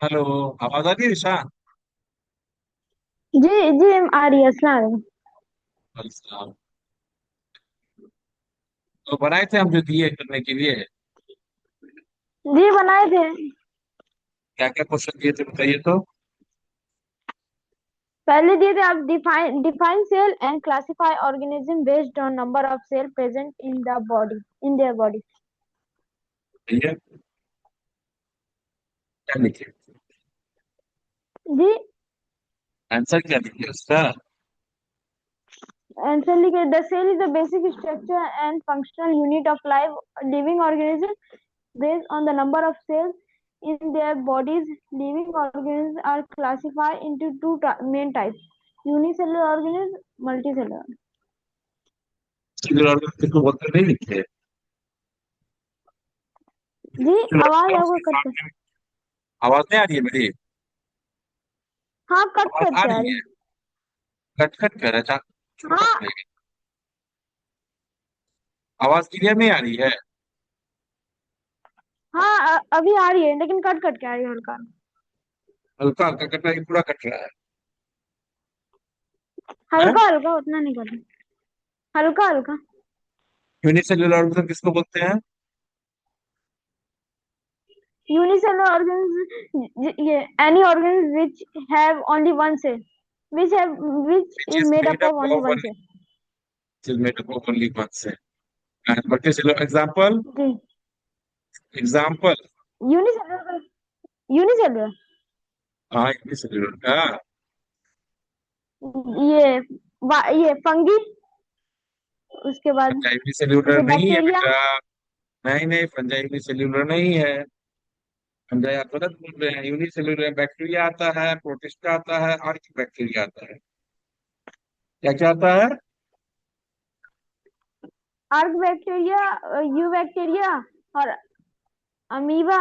Hello. आवाज आ रही है ईशान? जी जी आ रही है। अस्सलाम वालेकुम। अच्छा। तो बनाए थे हम जो दिए करने के लिए। जी बनाए थे। क्या क्या क्वेश्चन दिए थे बताइए तो। पहले दिए थे आप define cell and classify organism based on number of cell present in the body in their body. भैया क्या लिखे? जी आंसर क्या लिखे उसका? आंसर लिखे the cell is the basic structure and functional unit of live living organism based on the number of cells in their bodies. Living organisms are classified into main types: unicellular organisms, multicellular। Single organ किसको बोलते नहीं लिखे? जी Single आवाज organ आपको उसके cut साथ में आवाज नहीं आ रही है मेरी? हाँ कट आवाज कट आ के आ रही रही। है। कट कट कर अच्छा। चुप हाँ रहिए। आवाज क्लियर नहीं आ रही है। हाँ अभी आ रही है लेकिन कट कट के आ रही है हल्का। हल्का हल्का कट रहा है कि पूरा कट रहा है? हल्का हल्का उतना नहीं कर रही। हल्का हल्का। यूनिसेल्युलर ऑर्गन किसको बोलते हैं? यूनिसेलुलर ऑर्गन्स ये any organs which have only one cell which which is is made made up of up only of one only cell। Made up of only one से। Multicellular example. जी example. Unicellular unicellular हाँ unicellular का। ये ये fungi. उसके बाद fungi cellular जैसे नहीं है बैक्टीरिया। बेटा। नहीं नहीं, फंजाई सेल्यूलर नहीं है। फंजाई आप गलत बोल रहे हैं। यूनिसेल्यूलर बैक्टीरिया आता है, प्रोटिस्टा आता है, और बैक्टीरिया आता है। क्या क्या आता है? आर्क बैक्टीरिया, यू बैक्टीरिया और अमीबा।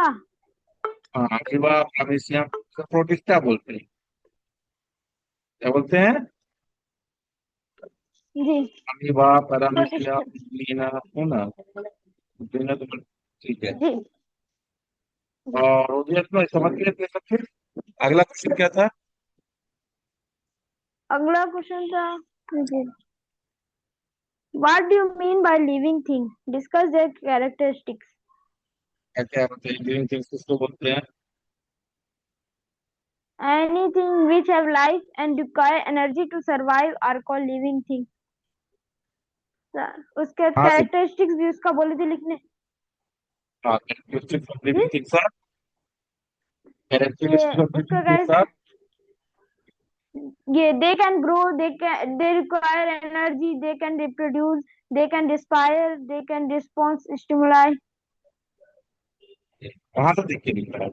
हाँ अमीबा, पामेसियम, प्रोटिस्टा बोलते हैं। क्या बोलते हैं? जी अमीबा, प्रोटिस्ट। पारामीशियम, लीना, है ना? लीना तो ठीक है। जी जी और वो भी अपना समझ गए थे सब फिर। अगला क्वेश्चन क्या था? अगला क्वेश्चन था। जी What do you mean by living thing? Discuss their characteristics. क्या क्या बताइए, लिविंग थिंग्स किसको बोलते हैं? Anything which have life and require energy to survive are called living thing। उसके हाँ से। कैरेक्टरिस्टिक्स भी उसका बोले थे लिखने। हाँ कैरेक्टरिस्टिक्स ऑफ जी लिविंग थिंग्स आर। ये कैरेक्टरिस्टिक्स ऑफ लिविंग उसका थिंग्स आर। ये they can grow, they require energy, they can reproduce, they can respire, they can respond stimuli। वहां से देख के निकला है।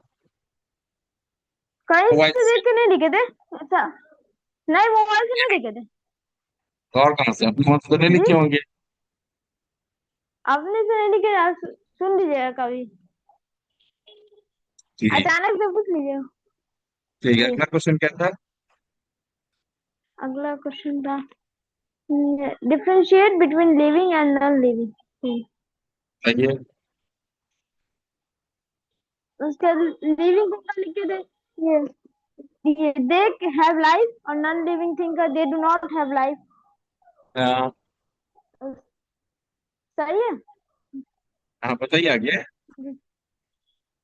कहीं मोबाइल से से। देख के नहीं लिखे थे। अच्छा नहीं मोबाइल से नहीं देखे थे। और कहाँ से? अपने मन से तो नहीं जी लिखे होंगे। आपने से नहीं लिखे। आप सुन लीजिएगा कभी। ठीक। अचानक से पूछ लीजिएगा। ठीक है, जी अगला क्वेश्चन क्या था? अगला क्वेश्चन था differentiate between living and non living. बताइए। उसका लिविंग का लिख के दे। ये दे हैव लाइफ और नॉन लिविंग थिंग का दे डू नॉट हैव लाइफ। हाँ। सही है। हाँ, बताइए आगे।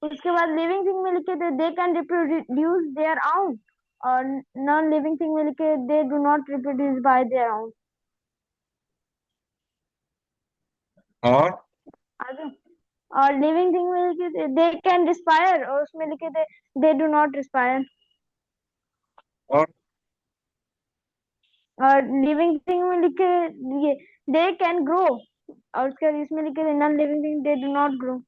उसके बाद लिविंग थिंग में लिखे थे they can reproduce their own और नॉन लिविंग थिंग में लिखे दे do not reproduce by their own. और आगे और लिविंग थिंग में लिखे थे दे कैन रिस्पायर और उसमें लिखे थे दे डू नॉट रिस्पायर। और और लिविंग थिंग में लिखे ये दे कैन ग्रो और उसके बाद इसमें लिखे थे non living thing they do not grow.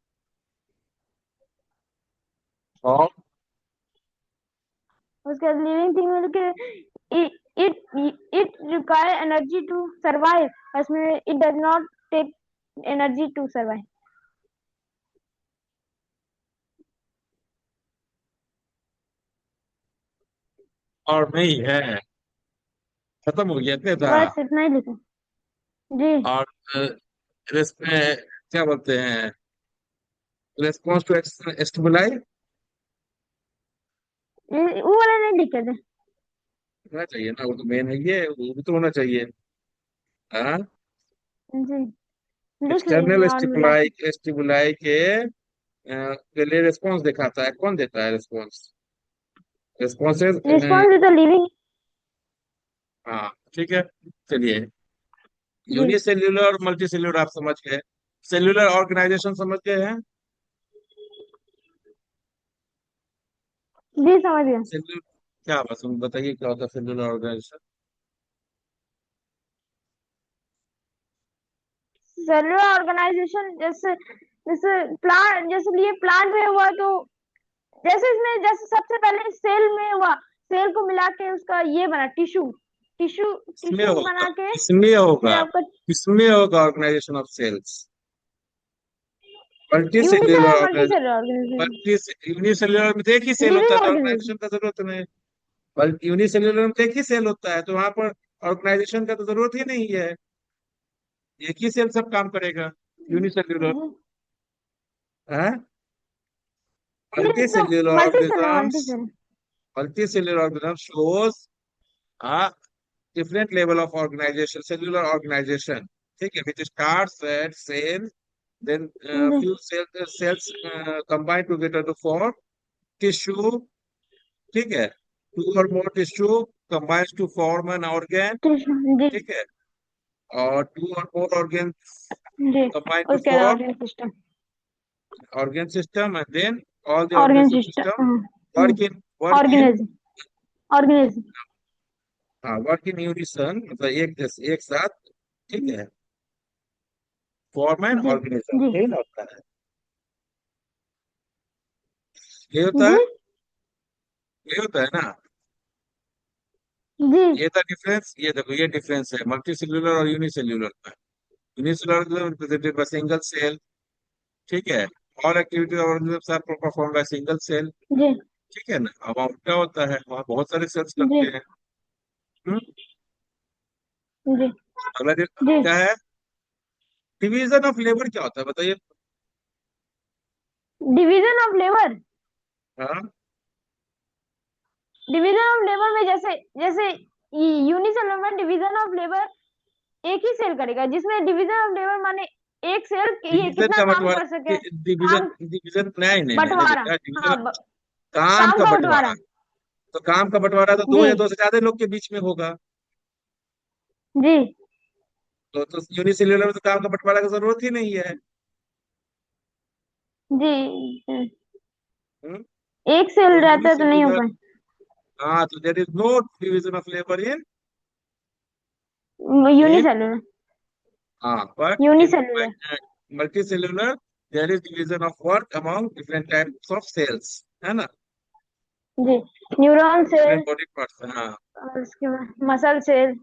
और उसके बाद लिविंग थिंग में लिखे it it require energy to survive उसमें it does not take energy to survive. नहीं है। खत्म हो गया, इतने था। बस इतना ही लिखा। जी और इसमें क्या बोलते हैं? Response to stimuli. वो वाला नहीं लिखे थे। होना चाहिए ना, वो तो मेन है, ये वो भी तो होना चाहिए। हाँ। जी, लिख लीजिए एक्सटर्नल और मिला स्टिमुलाई के। स्टिमुलाई के लिए रिस्पॉन्स दिखाता है, कौन देता है response? Responses. Response is the living. हाँ ठीक है। चलिए, जी, यूनिसेल्यूलर और मल्टी सेल्यूलर आप समझ गए। सेल्यूलर ऑर्गेनाइजेशन समझ गए हैं? जी समझ गया। सेल्यूलर क्या, बस बताइए क्या होता है सेल्यूलर ऑर्गेनाइजेशन? सेलुलर ऑर्गेनाइजेशन जैसे, जैसे प्लांट, जैसे ये प्लांट में हुआ तो जैसे इसमें, जैसे सबसे पहले सेल में हुआ, सेल को मिला के उसका ये बना टिश्यू, टिश्यू इसमें टिश्यू होगा, बना के इसमें फिर होगा, आपका इसमें होगा organisation of cells. Multi cellular unicellular multi organisation, cellular organisation, multi unicellular में एक ही सेल होता है लिविंग तो ऑर्गेनिज्म। ऑर्गेनाइजेशन का जरूरत नहीं है। बल्कि यूनिसेल्यूलर में तो एक ही सेल होता है, तो वहां पर ऑर्गेनाइजेशन का तो जरूरत ही नहीं है। एक ही सेल सब काम करेगा, यूनिसेल्यूलर है। मल्टी तो cellular multi cellular organisms, multi cellular. Multi cellular organism shows a different level of organization, cellular organization, ठीक है, which starts at cell, then ji, few cells combine together to form tissue, ठीक है, two or more tissue combines to form an organ, जी, ठीक है, और two or more organs ji, combine to उसके बाद form organ system, organ system, and then all the organ organ system system, work in organism, organism. हाँ, work in unison, मतलब एक साथ, ठीक है, फॉर्म एन जी, ऑर्गेनिज्म, जी, यही ना होता है, ये होता जी, है, ये होता है ना। जी, ये था डिफरेंस, ये देखो ये डिफरेंस है मल्टी सेल्यूलर और यूनिसेल्यूलर का। Unicellular represented by single cell, ठीक है, all activity organisms are perform by single cell, जी, ठीक है ना। अब वहाँ क्या होता है, वहाँ बहुत सारे सेल्स जी, करते हैं। हम्म? जी, अगला जी। क्या है, डिवीजन ऑफ लेबर क्या होता है बताइए? डिवीजन ऑफ लेबर, हाँ, डिवीजन ऑफ लेबर में जैसे, जैसे यूनिसेलुलर में डिवीजन ऑफ लेबर एक ही सेल करेगा, जिसमें डिवीजन ऑफ लेबर माने एक सेल ये डिवीजन कितना का काम बंटवारा, कर सके, डिवीजन, काम, डिवीजन नहीं नहीं नहीं नहीं बंटवारा। बेटा, डिवीजन हाँ, काम काम का का बंटवारा, बंटवारा। तो काम का बंटवारा तो दो जी, या दो से ज्यादा लोग के बीच में होगा। जी, तो यूनिसेल्यूलर में तो काम का बंटवारा की जरूरत ही नहीं है। जी। हम्म? एक सेल तो रहता है तो नहीं यूनिसेल्यूलर, होगा। हाँ, तो there is no division of labour in, unicellular, हाँ, but in unicellular. Multi cellular there is division of work among different types of cells, है ना, जी, neuron cell, different body parts, हाँ। और उसके बाद मसल सेल,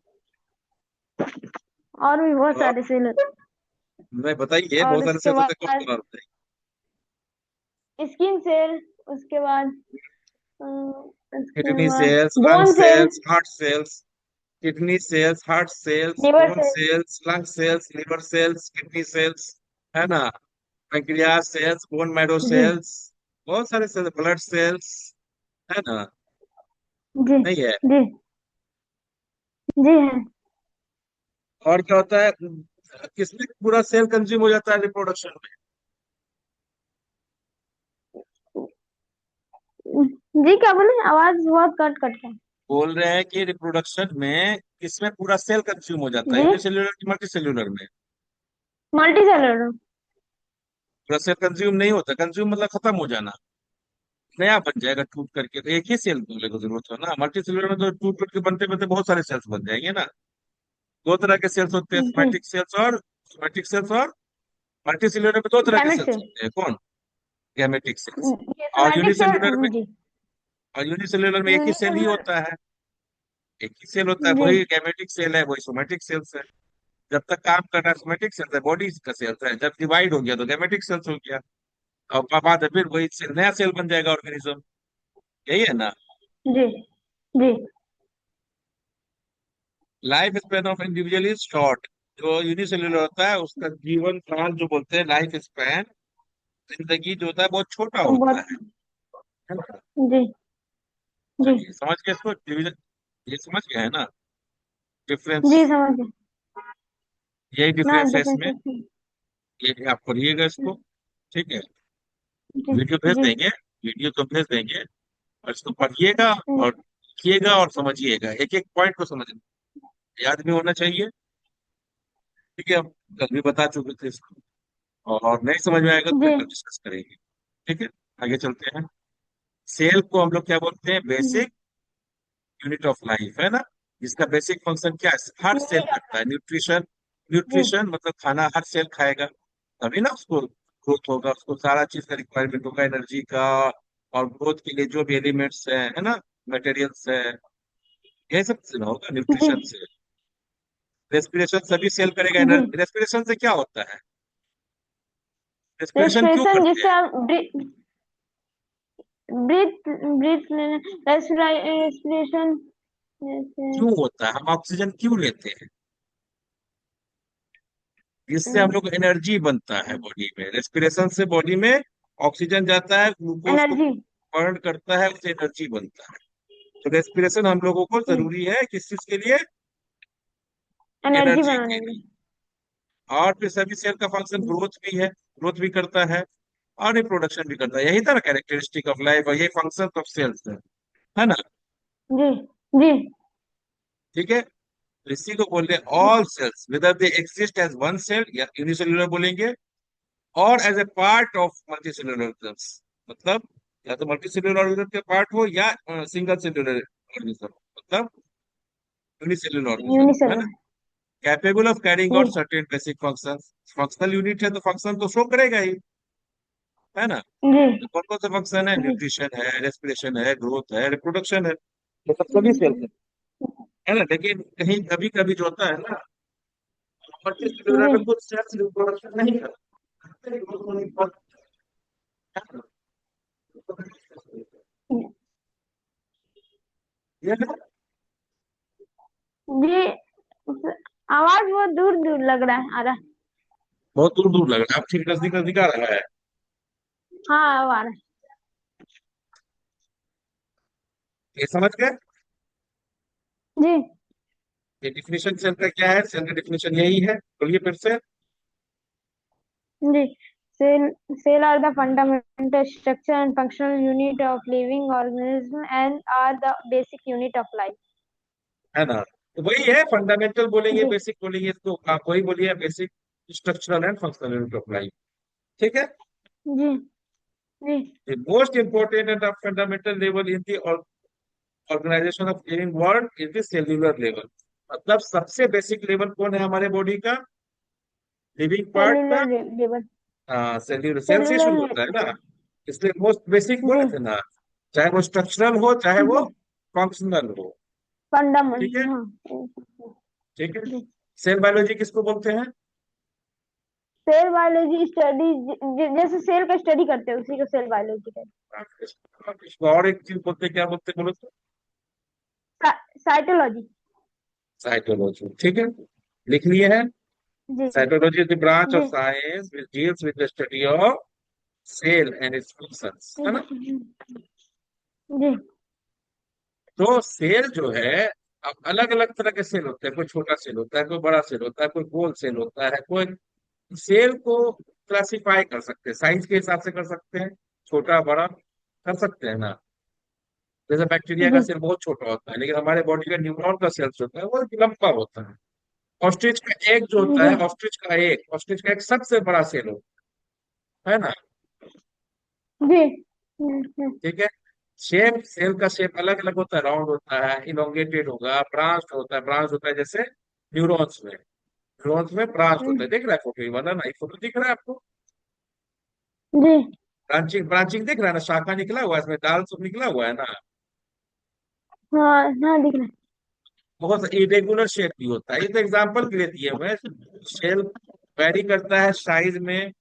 और भी बहुत और सारे सेल होते नहीं बताइए, हैं। और बहुत सारे उसके सेल्स होते हैं, कौन बाद कौन और बताइए? स्किन सेल, उसके बाद उसके किडनी बाद cells, lung bone cell, cells, heart cells, kidney cells, heart cells, liver bone cell. Cells, lung cells, liver cells, kidney cells, है ना, पैंक्रियास सेल्स, बोन मैरो जी, सेल्स, बहुत सारे सेल्स, ब्लड सेल्स, है ना, जी, नहीं है? जी, जी है। और क्या होता है, किसमें पूरा सेल कंज्यूम हो जाता है रिप्रोडक्शन में? जी क्या बोले, आवाज बहुत कट कट है। बोल रहे हैं कि रिप्रोडक्शन में किसमें पूरा सेल कंज्यूम हो जाता है, जी, यूनिसेल्यूलर की मल्टी सेल्यूलर में? Multi cellular. पूरा सेल कंज्यूम नहीं होता, कंज्यूम मतलब खत्म हो जाना, नया बन जाएगा टूट करके, तो एक ही सेल बोले को जरूरत है ना। मल्टी सेल्यूलर में तो टूट टूट के बनते बनते बहुत सारे सेल्स बन जाएंगे ना। दो तरह के सेल्स होते हैं, जी, सोमैटिक सेल्स और सोमैटिक सेल्स, और मल्टी सेल्यूलर में दो तरह के गैमेट सेल्स सेल, होते हैं, कौन? Gametic cells. ये और सोमैटिक यूनिसेल्यूलर में, सेल। जी, और यूनिसेल्यूलर में एक ही सेल ही यूनिसेलुलर। होता है, एक ही सेल होता है, जी, वही गैमेटिक सेल है, वही सोमैटिक सेल्स है। जब तक काम कर रहा है सोमैटिक सेल्स है, बॉडी का सेल्स है, जब डिवाइड हो गया तो गैमेटिक सेल्स हो गया, और बाद में फिर वही सेल, नया सेल बन जाएगा ऑर्गेनिज्म, यही है ना। जी, जी, life span of individual is short, जो यूनिसेल्यूलर होता है उसका जीवन काल जो बोलते हैं लाइफ स्पैन, जिंदगी जो होता है बहुत छोटा होता बहुत। है ना? जी, जी चलिए समझ गए इसको, डिवीजन ये समझ गए है ना, डिफरेंस, जी समझ गए। यही ना डिफरेंस है इसमें। डिफरेंस। ये आप पढ़िएगा इसको, ठीक है, जी वीडियो भेज जी देंगे, वीडियो तो भेज देंगे, और इसको पढ़िएगा और लिखिएगा और समझिएगा, एक एक पॉइंट को समझ, याद भी होना चाहिए। ठीक है, हम कल भी बता चुके थे इसको, और नहीं समझ में आएगा तो जी फिर कल डिस्कस करेंगे। ठीक है, आगे चलते हैं। सेल को हम लोग क्या बोलते हैं, बेसिक यूनिट ऑफ लाइफ, है ना। इसका बेसिक फंक्शन क्या है, हर सेल यूनिट करता है ऑफ। न्यूट्रिशन। जी न्यूट्रिशन मतलब खाना, हर सेल खाएगा तभी ना उसको ग्रोथ होगा, उसको सारा चीज का रिक्वायरमेंट होगा एनर्जी का, और ग्रोथ के लिए जो भी एलिमेंट्स है ना, मटेरियल्स है, यही सब से ना होगा जी न्यूट्रिशन से। रेस्पिरेशन सभी सेल करेगा, जी। एनर्जी रेस्पिरेशन से क्या होता है, रेस्पिरेशन क्यों रेस्पिरेशन करते जिससे हैं, आप ब्रीथ ब्रीथ लेना, रेस्पिरेशन जैसे। क्यों होता है, हम ऑक्सीजन क्यों लेते हैं, इससे हम लोग एनर्जी बनता है बॉडी में, रेस्पिरेशन से बॉडी में ऑक्सीजन जाता है, ग्लूकोज को एनर्जी। बर्न करता है, उससे एनर्जी बनता है। तो रेस्पिरेशन हम लोगों को जरूरी है किस चीज के लिए, एनर्जी एनर्जी के बनाने में। लिए। और फिर सभी सेल का फंक्शन ग्रोथ भी है, ग्रोथ भी करता है और रिप्रोडक्शन भी करता है, यही था ना कैरेक्टरिस्टिक ऑफ लाइफ, और यही फंक्शन ऑफ सेल्स है ना। जी जी ठीक है, तो इसी को बोलते हैं all cells whether they exist as one cell या यूनिसेल्युलर बोलेंगे, और as a part of multicellular organism, मतलब या तो मल्टीसेलुलर ऑर्गेनिज्म के पार्ट हो या सिंगल सेलुलर ऑर्गेनिज्म, मतलब यूनिसेलुलर ऑर्गेनिज्म, है ना। यूनिसेलुलर। कैपेबल ऑफ कैरिंग जी out certain basic functions, functional unit है तो फंक्शन तो शो करेगा ही, है ना। जी तो कौन कौन सा फंक्शन है, जी। न्यूट्रिशन है, रेस्पिरेशन है, ग्रोथ है, रिप्रोडक्शन है, ये सब सभी सेल है ना। लेकिन कहीं कभी कभी जो होता है ना, मल्टीसेलुलर जी में कुछ सेल्स रिप्रोडक्शन नहीं करते, growth होने के बाद, ये है। जी। आवाज बहुत दूर दूर लग रहा है, आ रहा है। बहुत दूर दूर लग रहा है, आप ठीक नजदीक नजदीक आ रहा है। हाँ अब आ रहा है। ये समझ गए, जी ये डिफिनेशन सेल का क्या है, सेल का डिफिनेशन यही है, बोलिए फिर से। जी। Cell cell are the fundamental structure and functional unit of living organism and are the basic unit of life. है ना, तो वही है, फंडामेंटल बोलेंगे, जी बेसिक बोलेंगे, इसको आप वही बोलिए, basic structural and functional unit of life. ठीक है, जी जी the most important and fundamental level in the organisation of living world is the cellular level, मतलब सबसे बेसिक लेवल कौन है हमारे बॉडी का, लिविंग पार्ट का, सेल्युलर लेवल। सेल्यूलर, सेल से शुरू सेल्युलर। होता है ना, इसलिए मोस्ट बेसिक बोले जी थे ना, चाहे वो स्ट्रक्चरल हो चाहे वो जी। फंक्शनल हो। ठीक है, फंडामेंटल। हाँ। ठीक है। जी। सेल बायोलॉजी किसको बोलते हैं, सेल बायोलॉजी स्टडी, जैसे सेल का स्टडी करते हैं उसी को सेल बायोलॉजी कहते इसको और एक चीज बोलते हैं, क्या बोलते हैं बोलो तो, हैं। साइटोलॉजी। साइटोलॉजी, ठीक है, लिख लिए हैं। जी cytology is the branch of जी science which deals with the study of cell and its functions, है ना। जी तो सेल जो है, अब अलग अलग तरह के सेल होते हैं, कोई छोटा सेल होता है, कोई बड़ा सेल होता है, कोई गोल सेल होता है, कोई, सेल को क्लासिफाई कर सकते हैं, साइज के हिसाब से कर सकते हैं, छोटा बड़ा कर सकते हैं ना। जैसे बैक्टीरिया का जी सेल बहुत छोटा होता है, लेकिन हमारे बॉडी का न्यूरॉन का सेल्स होता है वो लंबा होता है। ऑस्ट्रिच का एक जो होता जी है, ऑस्ट्रिच का एक सबसे बड़ा सेल होता है ना। जी ठीक है, शेप, सेल का शेप अलग अलग होता है, राउंड होता है, इलोंगेटेड होगा, ब्रांच होता है जैसे न्यूरॉन्स में, ब्रांच होता है, देख रहा है फोटो, ये वाला ना, ये फोटो दिख रहा है आपको, जी। ब्रांचिंग ब्रांचिंग दिख रहा है ना, शाखा निकला हुआ है, इसमें डाल सब निकला हुआ है ना। हाँ हाँ दिख रहा बहुत इरेगुलर शेप भी होता है, ये तो एग्जाम्पल के लिए दिए हुए हैं। शेल वैरी करता है साइज में,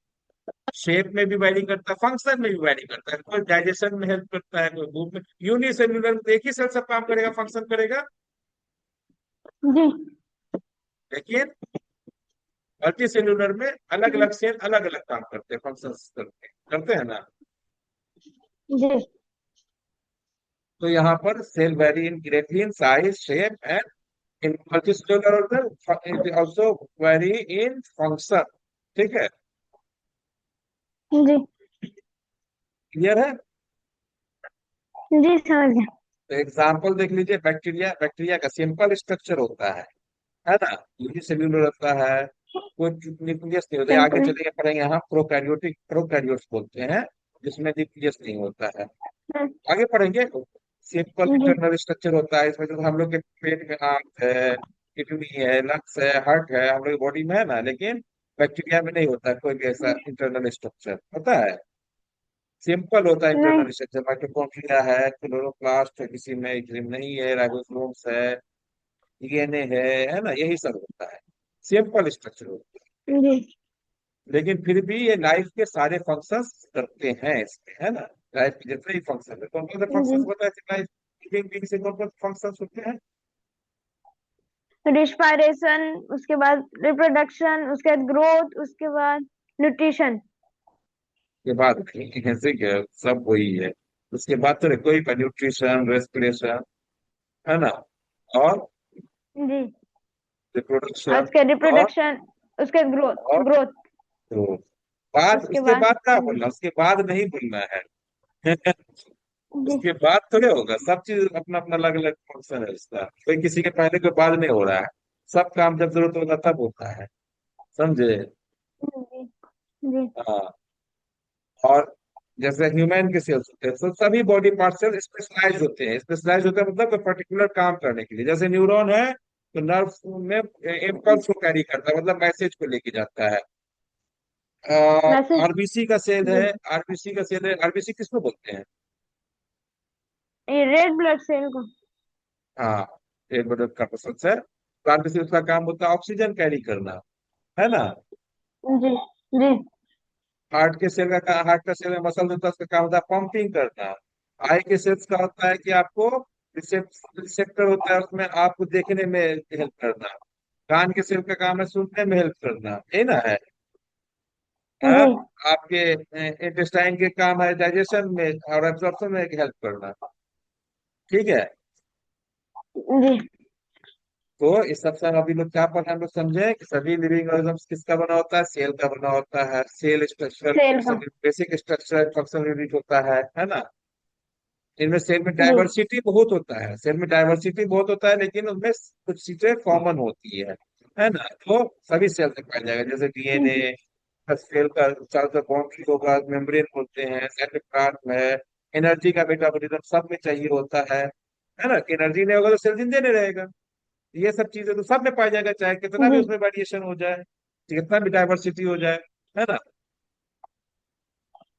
शेप में भी वैरी करता है, फंक्शन में भी वैरी करता है, कोई डाइजेशन में हेल्प करता है, कोई मूव में, यूनिसेल्युलर में तो एक ही सेल सब काम करेगा, फंक्शन करेगा, है। जी लेकिन मल्टी सेल्युलर में अलग अलग सेल अलग अलग काम करते हैं, फंक्शन करते हैं ना। जी तो यहाँ पर cell vary in greatly in size shape and in multicellular organ it also vary in function. ठीक है, जी क्लियर है। जी समझ गया। तो एग्जाम्पल देख लीजिए, बैक्टीरिया, बैक्टीरिया का सिंपल स्ट्रक्चर होता है ना, यूनिसेल्यूलर होता है, कोई न्यूक्लियस नहीं होता है। आगे सिंपल। चलेंगे पढ़ेंगे, यहाँ प्रोकैरियोटिक, प्रोकैरियोट्स बोलते हैं जिसमें न्यूक्लियस नहीं होता है। आगे पढ़ेंगे। सिंपल जी इंटरनल स्ट्रक्चर होता है इसमें, जो हम लोग के पेट में आंत है, किडनी है, लंग्स है, हार्ट है, हम लोग बॉडी में है ना, लेकिन बैक्टीरिया में नहीं होता है कोई भी ऐसा इंटरनल स्ट्रक्चर होता है। सिंपल होता है नहीं। इंटरनल स्ट्रक्चर, माइटोकॉन्ड्रिया है, क्लोरोप्लास्ट है, किसी में किसी में नहीं है, राइबोसोम्स है, डीएनए है ना, यही सब होता है। सिंपल स्ट्रक्चर होता है। जी लेकिन फिर भी ये लाइफ के सारे फंक्शंस करते हैं इसमें, है ना। लाइफ के जितने भी फंक्शन है, कौन कौन से जी। फंक्शंस बताए थे लाइफ, लिविंग बीइंग से कौन कौन से फंक्शंस होते हैं। रिस्पायरेशन, उसके बाद रिप्रोडक्शन, उसके बाद ग्रोथ, उसके बाद न्यूट्रिशन। के बाद नहीं, ऐसे क्या, सब वही है। उसके बाद तो कोई न्यूट्रिशन, रेस्पिरेशन, है ना, और जी। और रिप्रोडक्शन, उसके और रिप्रोडक्शन, उसके ग्रोथ। और ग्रोथ। तो बाद, उसके उसके बाद बाद क्या बोलना, उसके बाद नहीं बोलना है। जी उसके बाद थोड़े होगा, सब चीज अपना अपना अलग अलग फंक्शन है उसका, कोई किसी के पहले कोई बाद नहीं हो रहा है। सब काम जब जरूरत होगा तब होता है, समझे। जी जी हाँ। और जैसे ह्यूमन के सेल्स होते हैं, तो सभी बॉडी पार्ट सेल स्पेशलाइज होते हैं। स्पेशलाइज होते हैं मतलब कोई पर्टिकुलर काम करने के लिए। जैसे न्यूरॉन है तो नर्व में इम्पल्स को कैरी करता है, मतलब मैसेज को लेके जाता है। मैसेज। आरबीसी का सेल जी। है, आरबीसी का सेल है, आरबीसी किसको बोलते हैं। ये रेड ब्लड सेल को। हाँ, एक ब्लड का प्रोसेस है, तो आरबीसी उसका काम होता है ऑक्सीजन कैरी करना, है ना। जी जी हार्ट का सेल में मसल होता है, उसका काम होता है पंपिंग करना। आई के सेल्स का होता है कि आपको रिसेप्टर होता है उसमें, आपको देखने में हेल्प करना। कान के सेल का काम है सुनने में हेल्प करना, ये ना है। जी आप, आपके इंटेस्टाइन के काम है डाइजेशन में और एब्जॉर्प्शन में हेल्प करना। ठीक है। जी। तो इस सबसे अभी लोग क्या पढ़े, हम लोग समझे कि सभी लिविंग ऑर्गेनिज्म किसका बना होता है, सेल का बना होता है। सेल स्ट्रक्चरल सेल का। Function, basic structural function unit होता है ना। इनमें सेल में जी डाइवर्सिटी बहुत होता है, सेल में डाइवर्सिटी बहुत होता है, लेकिन उनमें कुछ चीजें कॉमन होती है ना। तो सभी सेल में पाया जाएगा, जैसे डीएनए, सेल का चारों तरफ बाउंड्री होगा, मेम्ब्रेन बोलते हैं, साइटोप्लाज्म है। एनर्जी का मेटाबॉलिज्म सब में चाहिए होता है ना, कि एनर्जी नहीं होगा तो सेल जिंदे नहीं रहेगा। ये सब चीजें तो सब में पाया जाएगा, चाहे कितना भी जी उसमें वेरिएशन हो जाए, कितना भी डाइवर्सिटी हो जाए, है ना।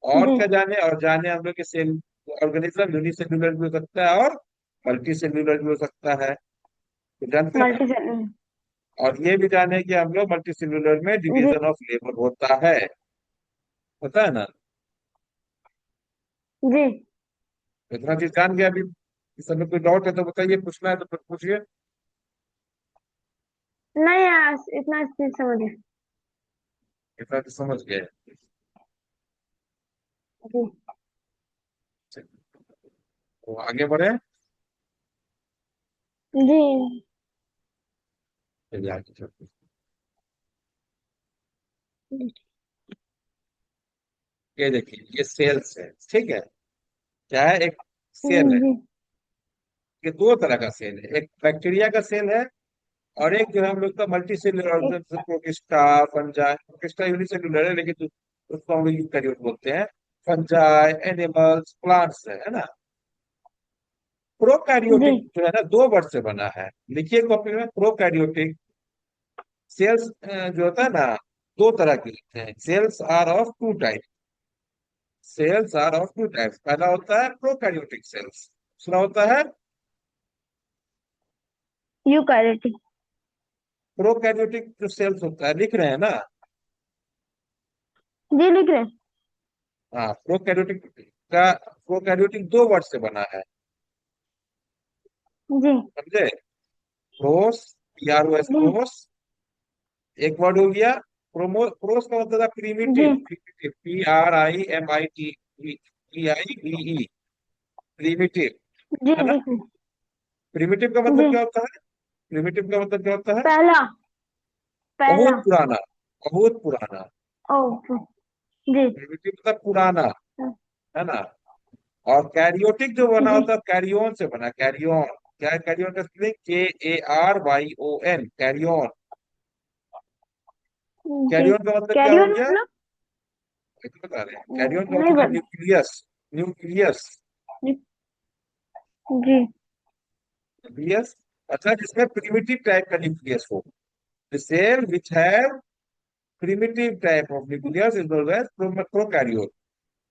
और जी। क्या जाने, और जाने हम लोग के सेल ऑर्गेनिज्म यूनिसेल्युलर भी हो सकता है और मल्टी सेल्युलर भी हो सकता है, तो जानते हैं। Multi cell. और ये भी जाने कि हम लोग मल्टी सेल्युलर में जी डिवीजन ऑफ लेबर होता है, होता है ना। जी। इतना चीज जान गया अभी। इस समय कोई डाउट है तो बताइए, पूछना है तो फिर पूछिए। नहीं यार, इतना चीज समझ गया। इतना तो समझ गए। जी तो आगे बढ़े। जी चलिए आगे चलते हैं। ये देखिए, ये सेल्स है, ठीक है। क्या है, एक सेल है। जी ये दो तरह का सेल है, एक बैक्टीरिया का सेल है, और एक जो है हम लोग का मल्टी सेलुलर एक। Organism, protista, fungi. Protista unicellular है, लेकिन उसको हम लोग यूकैरियोट बोलते हैं। फंजाई, एनिमल्स, प्लांट्स है ना। जी प्रोकैरियोटिक जो है ना, दो वर्ड से बना है, लिखिए कॉपी में। प्रोकैरियोटिक सेल्स जो होता है ना, दो तरह के होते हैं। Cells are of two type, cells are of two types. पहला होता है प्रोकैरियोटिक सेल्स, दूसरा होता है यूकैरियोटिक। प्रोकैरियोटिक। जो सेल्स होता है, लिख रहे हैं ना। जी लिख रहे हैं। हाँ, प्रोकैरियोटिक का, प्रोकैरियोटिक दो वर्ड से बना है, जी समझे। प्रोस, PROS, जी प्रोस एक वर्ड हो गया। प्रोस का मतलब जी प्रीमिटिव, PRIMITIV, PRIMITIV, प्रीमिटिव। जी है ना। जी प्रिमिटिव का मतलब जी। क्या होता है? प्रिमिटिव का मतलब क्या होता है? पहला। पहला। बहुत पुराना, बहुत पुराना। ओके। जी प्रिमिटिव मतलब पुराना, है ना। और कैरियोटिक जो बना जी होता है कैरियोन से बना, कैरियोन। क्या है कैरियोन का स्पेलिंग? KARYON, कैरियोन। जी। कैरियोन का मतलब क्या हो कैरियर गया? मतलब? ये तो बता रहे हैं, कैरियोन का नहीं मतलब है बता। न्यूक्लियस। न्यूक्लियस। जी न्यूक्लियस मतलब जिसमें प्रिमिटिव टाइप का न्यूक्लियस हो। The cell which have primitive type of nucleus is known as prokaryote।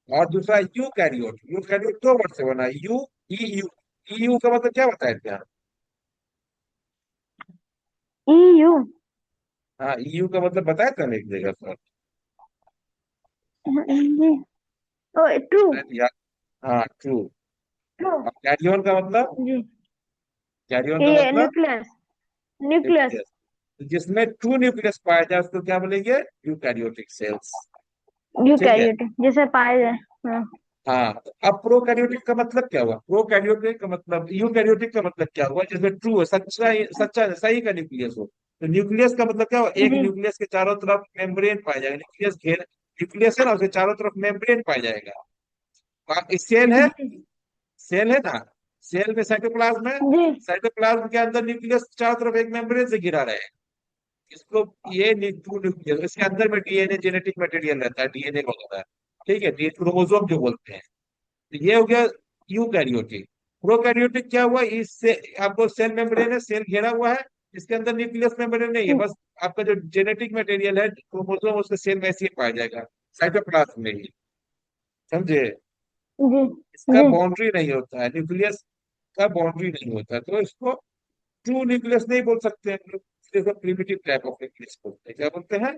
और दूसरा यूकैरियोट। यूकैरियोट दो वर्ड से बना है, EU। EU का मतलब क्या बताया क्या? EU। हाँ, EU का मतलब बताया था ना एक जगह पर। जी। ओ ट्रू। या, हाँ ट्रू। ट्रू। और कैरियोन का मतलब? जी। कैरियोन का ये मतलब न्यूक्लियस। न्यूक्लियस। न्यूक्लियस। जिसमें टू न्यूक्लियस पाया जाए उसको क्या बोलेंगे? Eukaryotic cells. ठीक है। यूकैरियोटिक जैसे पाए जाए। हाँ। हाँ, तो अब प्रोकैरियोटिक का मतलब क्या हुआ? प्रोकैरियोटिक का मतलब, यूकैरियोटिक का मतलब क्या हुआ? जिसमें ट्रू है, सच्चा, सच्चा सही का न्यूक्लियस हो। तो न्यूक्लियस का मतलब क्या हुआ? एक जी न्यूक्लियस के चारों तरफ मेम्ब्रेन पाया जाएगा, न्यूक्लियस घेर, न्यूक्लियस है ना, उसके चारों तरफ मेम्ब्रेन पाया जाएगा। सेल है, जी सेल है ना, सेल में साइटोप्लाज्म है। जी साइटोप्लाज्म के अंदर न्यूक्लियस चारों तरफ एक मेम्ब्रेन से घिरा रहे। इसको, ये ट्रू न्यूक्लियस, इसके अंदर में डीएनए, जेनेटिक मटेरियल रहता है, डीएनए वगैरह। ठीक है, ये क्रोमोसोम जो बोलते हैं। तो ये हो गया यूकैरियोटिक। प्रोकैरियोटिक क्या हुआ? इससे आपको सेल मेम्ब्रेन है, सेल घेरा हुआ है, इसके अंदर न्यूक्लियस मेम्ब्रेन नहीं है, बस आपका जो जेनेटिक मटेरियल है क्रोमोसोम, उसके सेल में ऐसे ही पाया जाएगा, साइटोप्लाज्म में ही। समझे? जी इसका जी बाउंड्री नहीं होता है, न्यूक्लियस का बाउंड्री नहीं होता है, तो इसको ट्रू न्यूक्लियस नहीं बोल सकते हैं हम लोग। इसको प्रिमिटिव टाइप ऑफ न्यूक्लियस बोलते हैं। क्या बोलते हैं?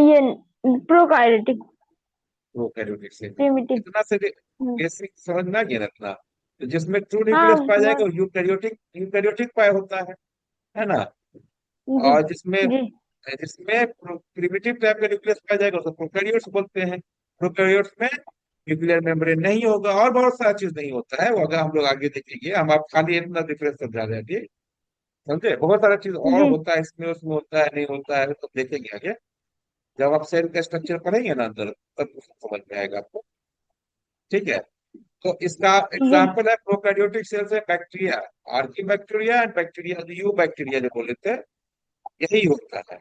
ये प्रोकार्योटिक। प्रोकैरियोटिक से। प्रिमिटिव। इतना से बेसिक समझना ये रखना। तो जिसमें ट्रू हाँ न्यूक्लियस पाया जाएगा बहुत। वो यूकैरियोटिक, यूकैरियोटिक पाया होता है ना। जी और जिसमें, जी जिसमें प्रिमिटिव टाइप का न्यूक्लियस पाया जाएगा उसको प्रोकैरियोट्स बोलते हैं। प्रोकैरियोट्स में न्यूक्लियर मेम्ब्रेन नहीं होगा और बहुत सारा चीज नहीं होता है, वो अगर हम लोग आगे देखेंगे। हम आप खाली इतना डिफरेंस समझा रहे हैं, ठीक। समझे? बहुत सारा चीज और जी होता है इसमें, उसमें होता है, नहीं होता है, तो देखेंगे आगे। जब आप सेल का स्ट्रक्चर पढ़ेंगे ना अंदर, तब उसको समझ में आएगा आपको। ठीक है। तो इसका जी एग्जाम्पल है प्रोकैरियोटिक सेल्स है bacteria, Archie bacteria and bacteria, you bacteria जो बोले थे, यही होता है।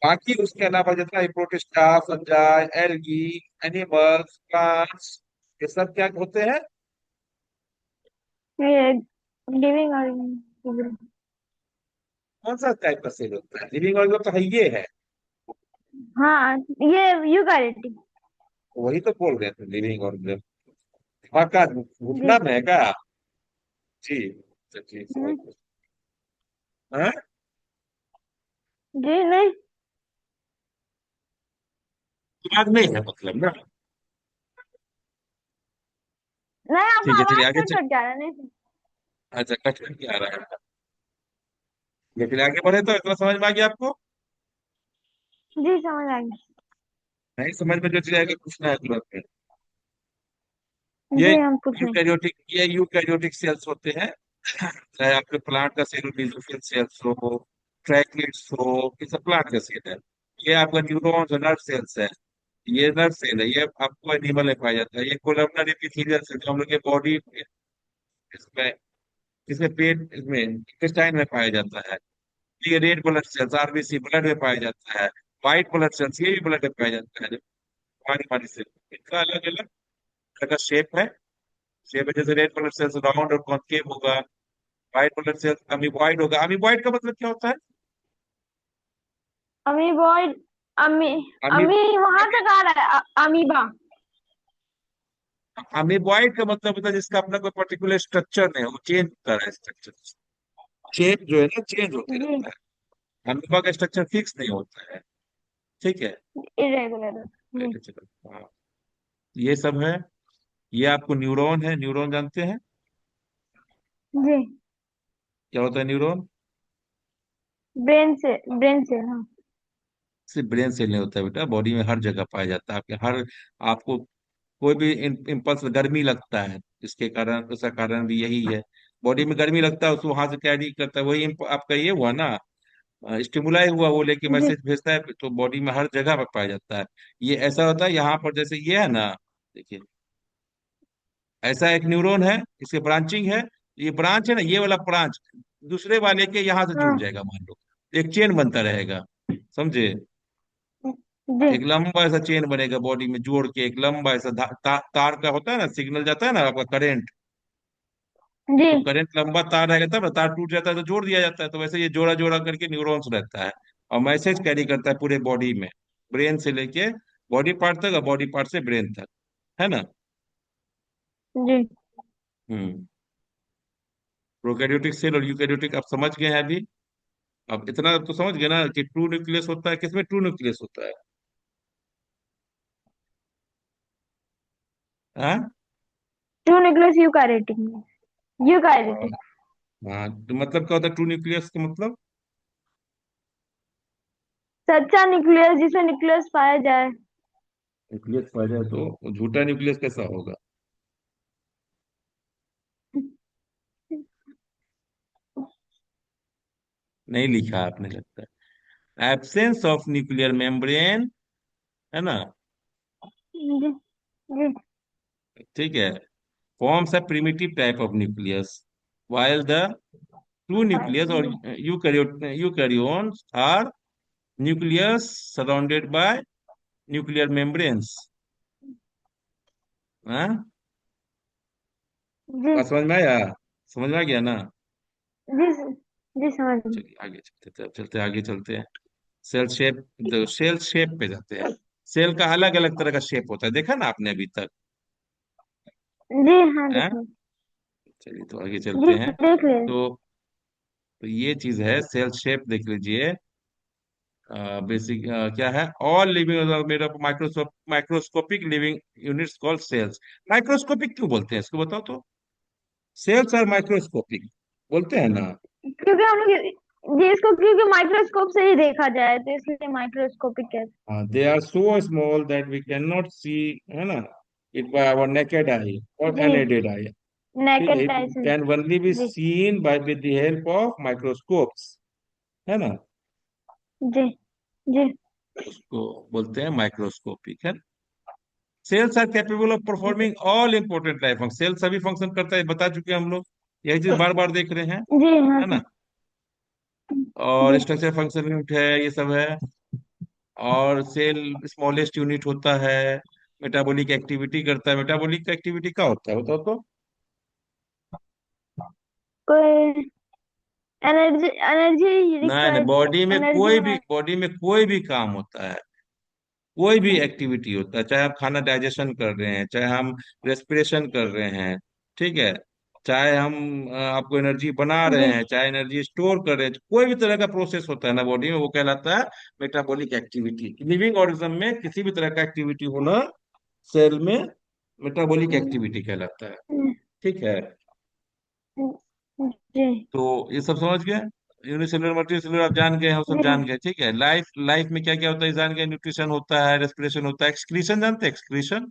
बाकी उसके अलावा जितना भी protista, fungi, algae, animals, plants, ये सब क्या होते हैं? ये लिविंग ऑर्गेनिज्म। कौन सा टाइप का सेल होता है? लिविंग ऑर्गेनिज्म तो है, ये है। हाँ ये यूकैरियोटिक। वही तो बोल रहे थे, लिविंग ऑर्गेनिज्म। दिमाग का जी घुटना में है क्या? जी। अच्छा, जी समझ हम्म, गए। हाँ? जी नहीं। दिमाग नहीं है मतलब ना। नहीं आपका ठीक है, आवाज चलिए आगे कट चल। कट जा रहा है नहीं। अच्छा, कठिन क्या आ रहा है? लेकिन आगे बढ़े तो इतना समझ में आ गया आपको? जी समझ आ गई। नहीं समझ में जो चीज आएगा पूछना है तुरंत। ये जी हम पूछें। यूकैरियोटिक सेल्स होते हैं। चाहे आपके प्लांट का सेल बेसिल सेल्स हो, ट्रैक्लिड्स हो, ये सब प्लांट का सेल है। ये आपका न्यूरॉन्स नर्व सेल्स है। ये नर्व सेल है, ये आपको एनिमल में पाया जाता है। ये कोलमनर एपिथेलियल सेल जो हम लोग के बॉडी इसमें, इसमें पेट, इसमें इंटेस्टाइन में पाया जाता है। ये red blood cells, RBC, blood में पाया जाता है। व्हाइट ब्लड सेल्स, ये भी ब्लड में पाया जाता है, जो हमारी हमारी सेल, इनका अलग अलग तरह का शेप है। शेप है, जैसे रेड ब्लड सेल्स राउंड और कॉन्केव होगा, व्हाइट ब्लड सेल्स अमीबॉइड होगा। अमीबॉइड का मतलब क्या होता है? अमीबॉइड। अमी। अमी अमी वहां तक आ रहा है अमीबा। अमीबॉइड का मतलब होता है जिसका अपना कोई पर्टिकुलर स्ट्रक्चर नहीं है, वो चेंज होता है स्ट्रक्चर। शेप जो है ना, चेंज होते जी रहता है। अमीबा का स्ट्रक्चर फिक्स नहीं होता है। ठीक है। इरेगुलर। जी लेके चलो, हाँ। ये सब है। ये आपको न्यूरॉन है, न्यूरॉन जानते हैं? जी। क्या होता है न्यूरॉन? ब्रेन से। ब्रेन से हाँ। सिर्फ ब्रेन सेल नहीं होता है बेटा, बॉडी में हर जगह पाया जाता है। आपके हर, आपको कोई भी इम्पल्स, गर्मी लगता है, इसके कारण, उसका कारण भी यही है। बॉडी में गर्मी लगता है, उसको वहां से कैरी करता है, वही आपका ये हुआ ना, स्टिमुलाई हुआ, वो लेके जी मैसेज भेजता है, तो बॉडी में हर जगह पर पाया जाता है। ये ऐसा होता है यहाँ पर, जैसे ये है ना, देखिए, ऐसा एक न्यूरॉन है, इसके ब्रांचिंग है, ये ब्रांच है ना, ये वाला ब्रांच दूसरे वाले के यहाँ से जुड़ हाँ जाएगा, मान लो, एक चेन बनता रहेगा, समझे? जी एक लंबा ऐसा चेन बनेगा बॉडी में, जोड़ के एक लंबा ऐसा तार का होता है ना, सिग्नल जाता है ना आपका करंट, जी तो करंट लंबा तार रहेगा तब ना, तार टूट जाता है तो जोड़ दिया जाता है, तो वैसे ये जोड़ा जोड़ा करके न्यूरॉन्स रहता है, और मैसेज कैरी करता है पूरे बॉडी में, ब्रेन से लेके बॉडी पार्ट तक और बॉडी पार्ट से ब्रेन तक, है ना। जी हम्म। प्रोकैरियोटिक सेल और यूकैरियोटिक आप समझ गए हैं अभी। अब इतना तो समझ गए ना कि ट्रू न्यूक्लियस होता है, किसमें ट्रू न्यूक्लियस होता है? हाँ। ट्रू न्यूक्लियस यूकैरियोटिक में, हाँ। यूकैरियोटिक हाँ, तो मतलब क्या होता है ट्रू न्यूक्लियस का मतलब? सच्चा न्यूक्लियस जिसमें न्यूक्लियस पाया जाए। न्यूक्लियस पाया जाए तो झूठा न्यूक्लियस कैसा होगा? नहीं लिखा आपने लगता है, एब्सेंस ऑफ न्यूक्लियर मेम्ब्रेन, है ना। जी जी ठीक है, forms a primitive type of nucleus, while the true nucleus or eukaryotes are nucleus surrounded by nuclear membranes। हाँ, जी बात समझ में आया? समझ में आ गया ना? जी जी समझ गई। चलिए आगे चलते हैं, चलते आगे चलते हैं। सेल शेप, सेल शेप पे जाते हैं। सेल का अलग अलग तरह का शेप होता है, देखा ना आपने अभी तक? जी हाँ है, देखिए। चलिए तो आगे जी चलते हैं। देख ले। तो ये चीज है सेल शेप, देख लीजिए। बेसिक क्या है, all living made of microscopic living units called cells. Microscopic क्यों बोलते हैं इसको बताओ तो? सेल्स और माइक्रोस्कोपिक बोलते हैं ना। क्योंकि हम लोग जी इसको क्योंकि माइक्रोस्कोप से ही देखा जाए तो इसलिए माइक्रोस्कोपिक है। They are so small that we can not see, है ना, it by our naked eye और जी अनएडेड आई। ठीक है, नेकेड इट आई से। कैन ओनली बी जी seen by with the help of microscopes, है ना। जी जी उसको बोलते हैं माइक्रोस्कोपिक, है। Cells are capable of performing all important life function. Cell सभी फंक्शन करता है, बता चुके हैं हम लोग, यही चीज बार बार देख रहे हैं, जी हाँ है सर। ना। और जी स्ट्रक्चर फंक्शन यूनिट है, ये सब है। और सेल स्मॉलेस्ट यूनिट होता है, मेटाबॉलिक एक्टिविटी करता है। मेटाबॉलिक एक्टिविटी क्या होता है बताओ तो? कोई एनर्जी एनर्जी नहीं नहीं, रिक्वायर्ड, एनर्जी बना। बॉडी में कोई भी काम होता है, कोई भी एक्टिविटी होता है, चाहे आप खाना डाइजेशन कर रहे हैं, चाहे हम रेस्पिरेशन कर रहे हैं, ठीक है, चाहे हम आपको एनर्जी बना रहे जी हैं, चाहे एनर्जी स्टोर कर रहे हैं, कोई भी तरह का प्रोसेस होता है ना बॉडी में, वो कहलाता है मेटाबॉलिक एक्टिविटी। लिविंग ऑर्गेनिज्म में किसी भी तरह का एक्टिविटी होना सेल में मेटाबॉलिक एक्टिविटी कहलाता है। ठीक है, जी तो ये सब समझ गए। यूनिसेलुलर मल्टीसेलुलर आप जान गए, हम सब जी जान गए, ठीक है। लाइफ लाइफ में क्या क्या होता है जान गए, न्यूट्रिशन होता है, रेस्पिरेशन होता है, एक्सक्रीशन जानते हैं, एक्सक्रीशन,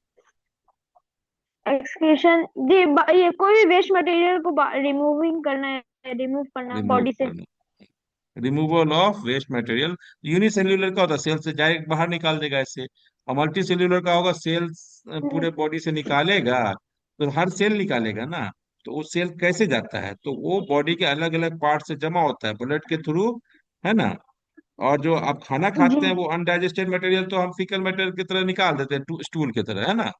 एक्सक्रीशन जी ये कोई भी वेस्ट मटेरियल को रिमूविंग करना है, रिमूव करना रिमूव बॉडी से। करना, removal of waste material. Unicellular का होता है सेल से डायरेक्ट बाहर निकाल देगा ऐसे, और मल्टी सेल्यूलर का होगा सेल्स पूरे बॉडी से निकालेगा, तो हर सेल निकालेगा ना, तो वो सेल कैसे जाता है, तो वो बॉडी के अलग अलग पार्ट से जमा होता है ब्लड के थ्रू, है ना। और जो आप खाना जी खाते हैं वो अनडाइजेस्टेड मटेरियल तो हम फीकल मटेरियल की तरह निकाल देते हैं, स्टूल की तरह, है ना।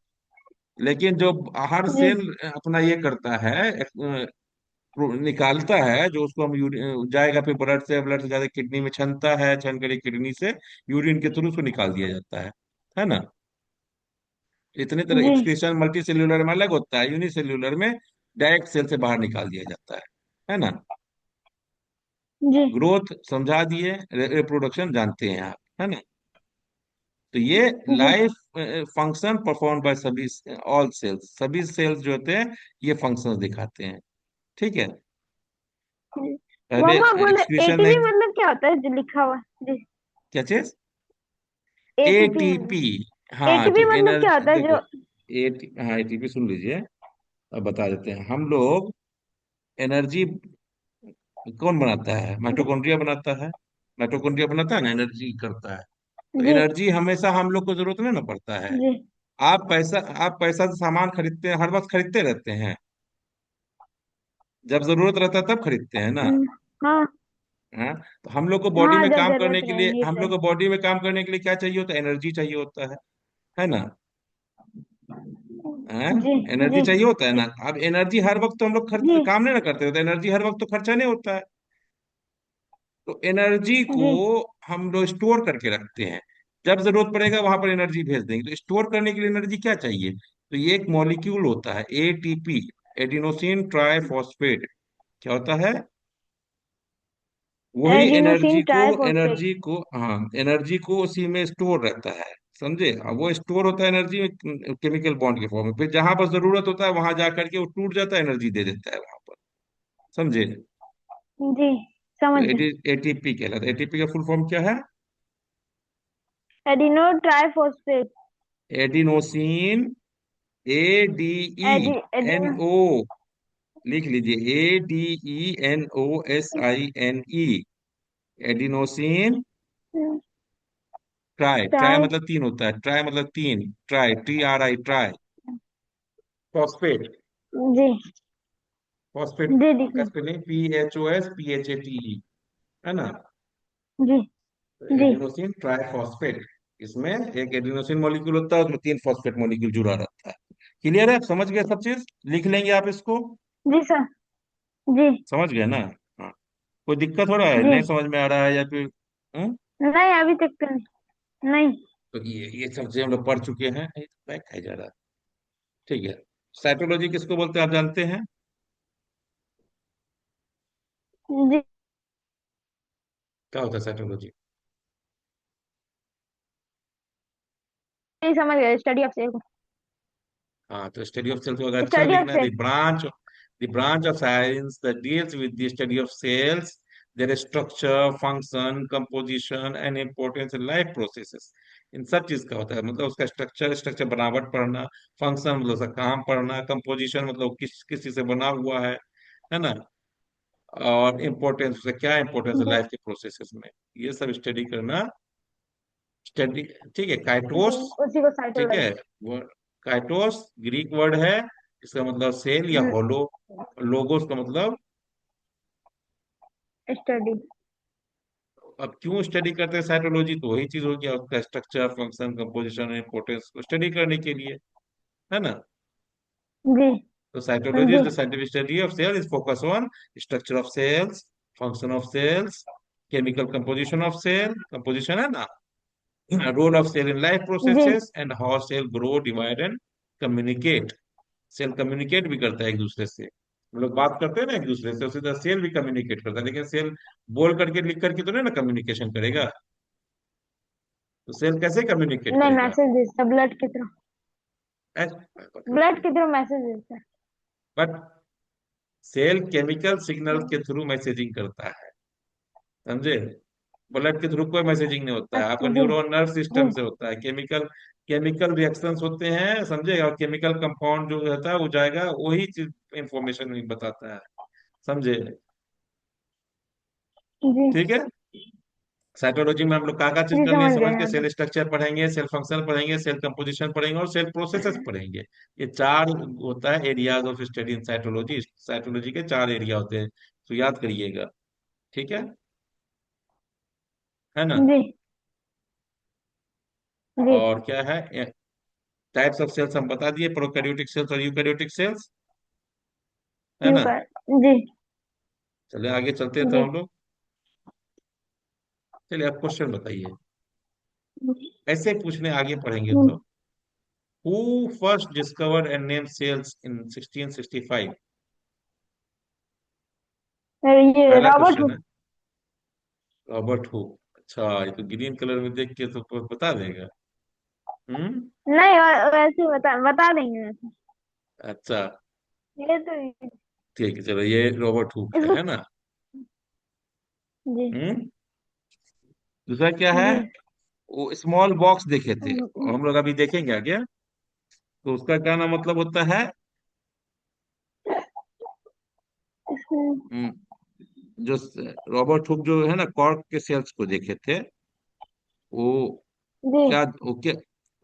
लेकिन जो हर जी सेल अपना ये करता है, निकालता है, जो उसको हम जाएगा फिर ब्लड से, ब्लड से ज्यादा किडनी में छनता है, छन कर किडनी से यूरिन के थ्रू उसको निकाल दिया जाता है ना। इतने तरह जी एक्सक्रीशन मल्टी सेल्यूलर में अलग होता है, यूनिसेल्यूलर में डायरेक्ट सेल से बाहर निकाल दिया जाता है ना। जी ग्रोथ समझा दिए, रिप्रोडक्शन जानते हैं आप, है ना। तो ये जी लाइफ फंक्शन परफॉर्म बाय सभी, ऑल सेल्स, सभी सेल्स जो होते हैं ये फंक्शंस दिखाते हैं, ठीक है। पहले मम्मा बोले एक्सक्रीशन है, एटीपी मतलब क्या होता है जो लिखा हुआ है? जी क्या चीज? एटीपी एटीपी, मतलब, हाँ, तो एटीपी मतलब क्या एनर्जी होता है देखो, जो? हाँ एटीपी सुन लीजिए। अब बता देते हैं हम लोग। एनर्जी कौन बनाता है? जी माइटोकॉन्ड्रिया बनाता है। माइटोकॉन्ड्रिया बनाता है ना, एनर्जी करता है। तो जी एनर्जी हमेशा हम लोग को जरूरत नहीं ना पड़ता है। जी। आप पैसा आप पैसा से सामान खरीदते हैं, हर वक्त खरीदते रहते हैं। जब जरूरत रहता है तब खरीदते हैं ना। हम्म, हाँ हाँ। तो हम लोग को बॉडी हाँ, में जब काम करने जरूरत के लिए रहेंगी हम लोग तब। को बॉडी में काम करने के लिए क्या चाहिए होता है? एनर्जी चाहिए होता है ना। हाँ। जी एनर्जी जी चाहिए होता है ना। अब एनर्जी हर वक्त तो हम लोग खर्च जी काम नहीं ना करते होते, एनर्जी हर वक्त तो खर्चा नहीं होता है। तो एनर्जी को जी हम लोग स्टोर करके रखते हैं। जब जरूरत पड़ेगा वहां पर एनर्जी भेज देंगे। तो स्टोर करने के लिए एनर्जी क्या चाहिए? तो ये एक मॉलिक्यूल होता है, एटीपी, एडिनोसिन ट्राइफॉस्फेट। क्या होता है? वही एडिनोसिन ट्राइफॉस्फेट। हाँ, एनर्जी को उसी में स्टोर रहता है। समझे? अब वो स्टोर होता है एनर्जी केमिकल बॉन्ड के फॉर्म में, फिर जहां पर जरूरत होता है वहां जा करके वो टूट जाता है, एनर्जी दे देता है वहां पर। समझे? जी तो समझ गए। एटीपी कहलाता है। एटीपी का फुल फॉर्म क्या है? Adeno triphosphate. Adenosine, A D E N adeno. ओ, लिख लीजिए, ADENOSINE। Adenosine tri, tri tri. मतलब तीन होता है, ट्राई मतलब तीन, ट्राई, TRI, ट्राई फॉस्फेट। जी फॉस्फेट जी का देखिए। स्पेलिंग PHOSPHATE, है ना। जी तो जी एडिनोसिन ट्राइफॉस्फेट, इसमें एक एडिनोसिन मॉलिक्यूल होता है, उसमें तीन फॉस्फेट मॉलिक्यूल जुड़ा रहता है। क्लियर है? आप समझ गए सब चीज? लिख लेंगे आप इसको। जी सर। जी समझ गए ना? हाँ। कोई दिक्कत हो रहा है? जी। नहीं समझ में आ रहा है या फिर? हम्म? नहीं अभी तक तो नहीं। नहीं। तो ये सब चीजें हम लोग पढ़ चुके हैं। ये तो बैक खाई जा रहा है। ठीक है। साइटोलॉजी किसको बोलते हैं आप जानते हैं? जी क्या होता है साइटोलॉजी? नहीं समझ गए। Study of cell. हाँ, तो स्टडी ऑफ सेल को अगर अक्षर स्टडी ऑफ लिखना है, cell. The branch of science that deals with the study of cells, their structure, function, composition and importance in life processes. इन सब चीज का होता है, मतलब उसका स्ट्रक्चर बनावट पढ़ना, फंक्शन मतलब उसका काम पढ़ना, कंपोजिशन मतलब किस किस चीज से बना हुआ है ना। और इम्पोर्टेंस, उसका क्या इम्पोर्टेंस है जी लाइफ के प्रोसेसेस में, ये सब स्टडी करना। स्टडी, ठीक है। जी काइटोस, उसी को ठीक है। साइटोलॉजी। वो काइटोस ग्रीक वर्ड है, इसका मतलब सेल या होलो। लोगोस का मतलब, स्टडी। अब क्यों स्टडी करते हैं साइटोलॉजी? तो वही चीज हो गया, उसका स्ट्रक्चर, फंक्शन, कंपोजिशन, इंपोर्टेंस को स्टडी करने के लिए, है ना। जी तो साइटोलॉजी इज जी the scientific study of cell, is focus on structure of cells, function of cells, chemical composition of cell, composition है ना, role of cell in life जी processes and how cell grow, divide and communicate. Cell communicate भी करता है एक दूसरे से। हम लोग बात करते हैं ना एक दूसरे से, उसी तरह सेल भी कम्युनिकेट करता है, लेकिन सेल बोल करके लिख करके तो नहीं ना कम्युनिकेशन करेगा। तो सेल कैसे कम्युनिकेट नहीं, करेगा? मैसेज भेजता ब्लड के थ्रू। ब्लड के थ्रू मैसेज भेजता है। बट सेल केमिकल सिग्नल के थ्रू मैसेजिंग करता है। समझे? ब्लड के थ्रू कोई मैसेजिंग नहीं होता है, आपका अच्छा जी न्यूरो नर्व जी सिस्टम से होता है। केमिकल केमिकल रिएक्शंस होते हैं, समझे, और केमिकल कंपाउंड जो रहता है वो जाएगा, वही चीज इंफॉर्मेशन बताता है। समझे? जी ठीक है। साइटोलॉजी में हम लोग क्या चीज जी कर लिए समझ समझ गए के? हम सेल लोग। स्ट्रक्चर पढ़ेंगे, सेल फंक्शन पढ़ेंगे, सेल कंपोजिशन पढ़ेंगे और सेल प्रोसेसेस पढ़ेंगे। ये चार होता है areas of study in cytology. Cytology के चार एरिया होते हैं, तो याद करिएगा। ठीक है ना। जी जी और क्या है? टाइप्स ऑफ सेल्स हम बता दिए, प्रोकैरियोटिक सेल्स और यूकैरियोटिक सेल्स, है यू ना। कर। जी चलिए आगे चलते हैं तो जी हम लोग। चलिए आप क्वेश्चन बताइए, ऐसे पूछने आगे पढ़ेंगे तो। Who first discovered and name cells in 1665? ये पहला रॉबर्ट क्वेश्चन हुक। है। Robert Hooke. अच्छा, ये तो ग्रीन कलर में देख के तो बता देगा। हम्म। नहीं वैसे बता बता देंगे वैसे। अच्छा, ये तो ठीक है, चलो ये रॉबर्ट हुक इसको। है ना। जी हम्म। दूसरा क्या है? जी वो स्मॉल बॉक्स देखे थे, और हम लोग अभी देखेंगे आगे। तो उसका क्या नाम मतलब होता है? हम्म, जो रॉबर्ट हुक जो है ना कॉर्क के सेल्स को देखे थे, वो जी क्या वो क्या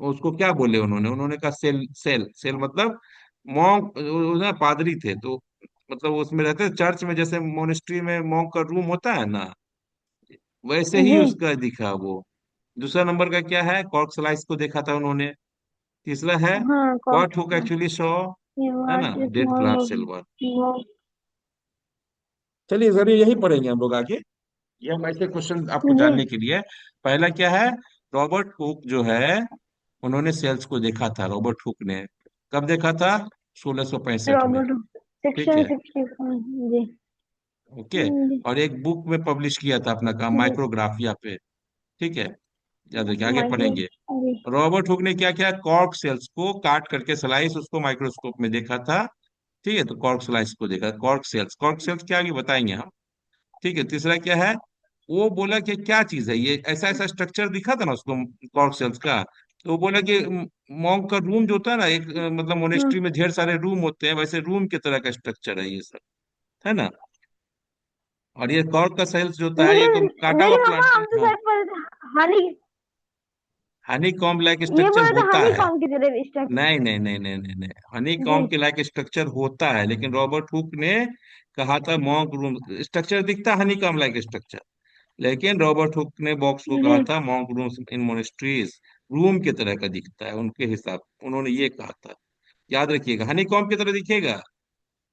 उसको क्या बोले उन्होंने उन्होंने कहा सेल सेल सेल मतलब मॉन्क, वो ना पादरी थे तो मतलब उसमें रहते चर्च में जैसे मोनेस्ट्री में मॉन्क का रूम होता है ना, वैसे ही जी। उसका दिखा वो। दूसरा नंबर का क्या है, कॉर्क स्लाइस को देखा था उन्होंने। तीसरा है हाँ, what Hooke cox. Actually saw, ये है ना, what dead small plant cell wall. चलिए सर यही पढ़ेंगे हम लोग आगे। ये हम ऐसे क्वेश्चन आपको जी। जानने के लिए। पहला क्या है, रॉबर्ट हुक जो है उन्होंने सेल्स को देखा था, रॉबर्ट हुक ने कब देखा था, 1665 में। रॉबर्ट ठीक सेक्शन है, 65। जी। ओके। जी। और एक बुक में पब्लिश किया था अपना काम जी। माइक्रोग्राफिया पे। ठीक है, याद रखिए आगे माइक्रो। पढ़ेंगे। जी। रॉबर्ट हुक ने क्या किया, कॉर्क सेल्स को काट करके स्लाइस उसको माइक्रोस्कोप में देखा था। ठीक है, तो कॉर्क स्लाइस को देखा, कॉर्क सेल्स क्या आगे बताएंगे हम। ठीक है, तीसरा क्या है, वो बोला कि क्या चीज है ये, ऐसा ऐसा स्ट्रक्चर दिखा था ना उसको कॉर्क सेल्स का। तो वो बोला कि मॉन्क का रूम जो होता है ना एक मतलब हाँ। मोनेस्ट्री में ढेर सारे रूम होते हैं, वैसे रूम की तरह का स्ट्रक्चर है ये सब, है ना। और ये कॉर्क का सेल्स जो होता है ये लेकिन तो काटा हुआ लेकिन पापा, प्लांट हम तो हाँ, सर पर हनी, हनी कॉम्ब लाइक ये स्ट्रक्चर बोला था होता हनी है। कॉम की तरह स्ट्रक्चर। नहीं नहीं नहीं नहीं नहीं नहीं, हनी जी। कॉम्ब के लाइक स्ट्रक्चर होता है, लेकिन रॉबर्ट हुक ने कहा था मॉन्क रूम स्ट्रक्चर दिखता है हनी कॉम्ब लाइक स्ट्रक्चर, लेकिन रॉबर्ट हुक ने बॉक्स को जी। कहा था मॉन्क रूम्स इन मोनेस्ट्रीज रूम की तरह का दिखता है उनके हिसाब, उन्होंने ये कहा था। याद रखिएगा हनी कॉम्ब की तरह दिखेगा,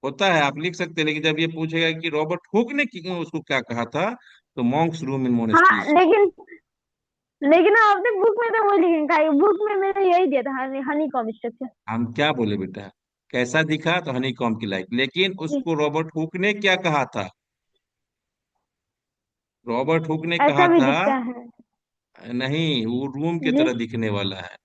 होता है आप लिख सकते हैं, लेकिन जब ये पूछेगा कि रॉबर्ट हुक ने उसको क्या कहा था, तो मॉन्क्स रूम इन हाँ, मोनेस्ट्रीज। लेकिन लेकिन आपने बुक में तो वो लिखा है, बुक में मैंने यही दिया था, हनी कॉम स्ट्रक्चर। हम क्या बोले बेटा, कैसा दिखा तो हनी कॉम्ब की लाइक, लेकिन जी। उसको रॉबर्ट हुक ने क्या कहा था, रॉबर्ट हुक ने कहा ऐसा भी था, दिखता है। नहीं वो रूम की जी। तरह दिखने वाला है।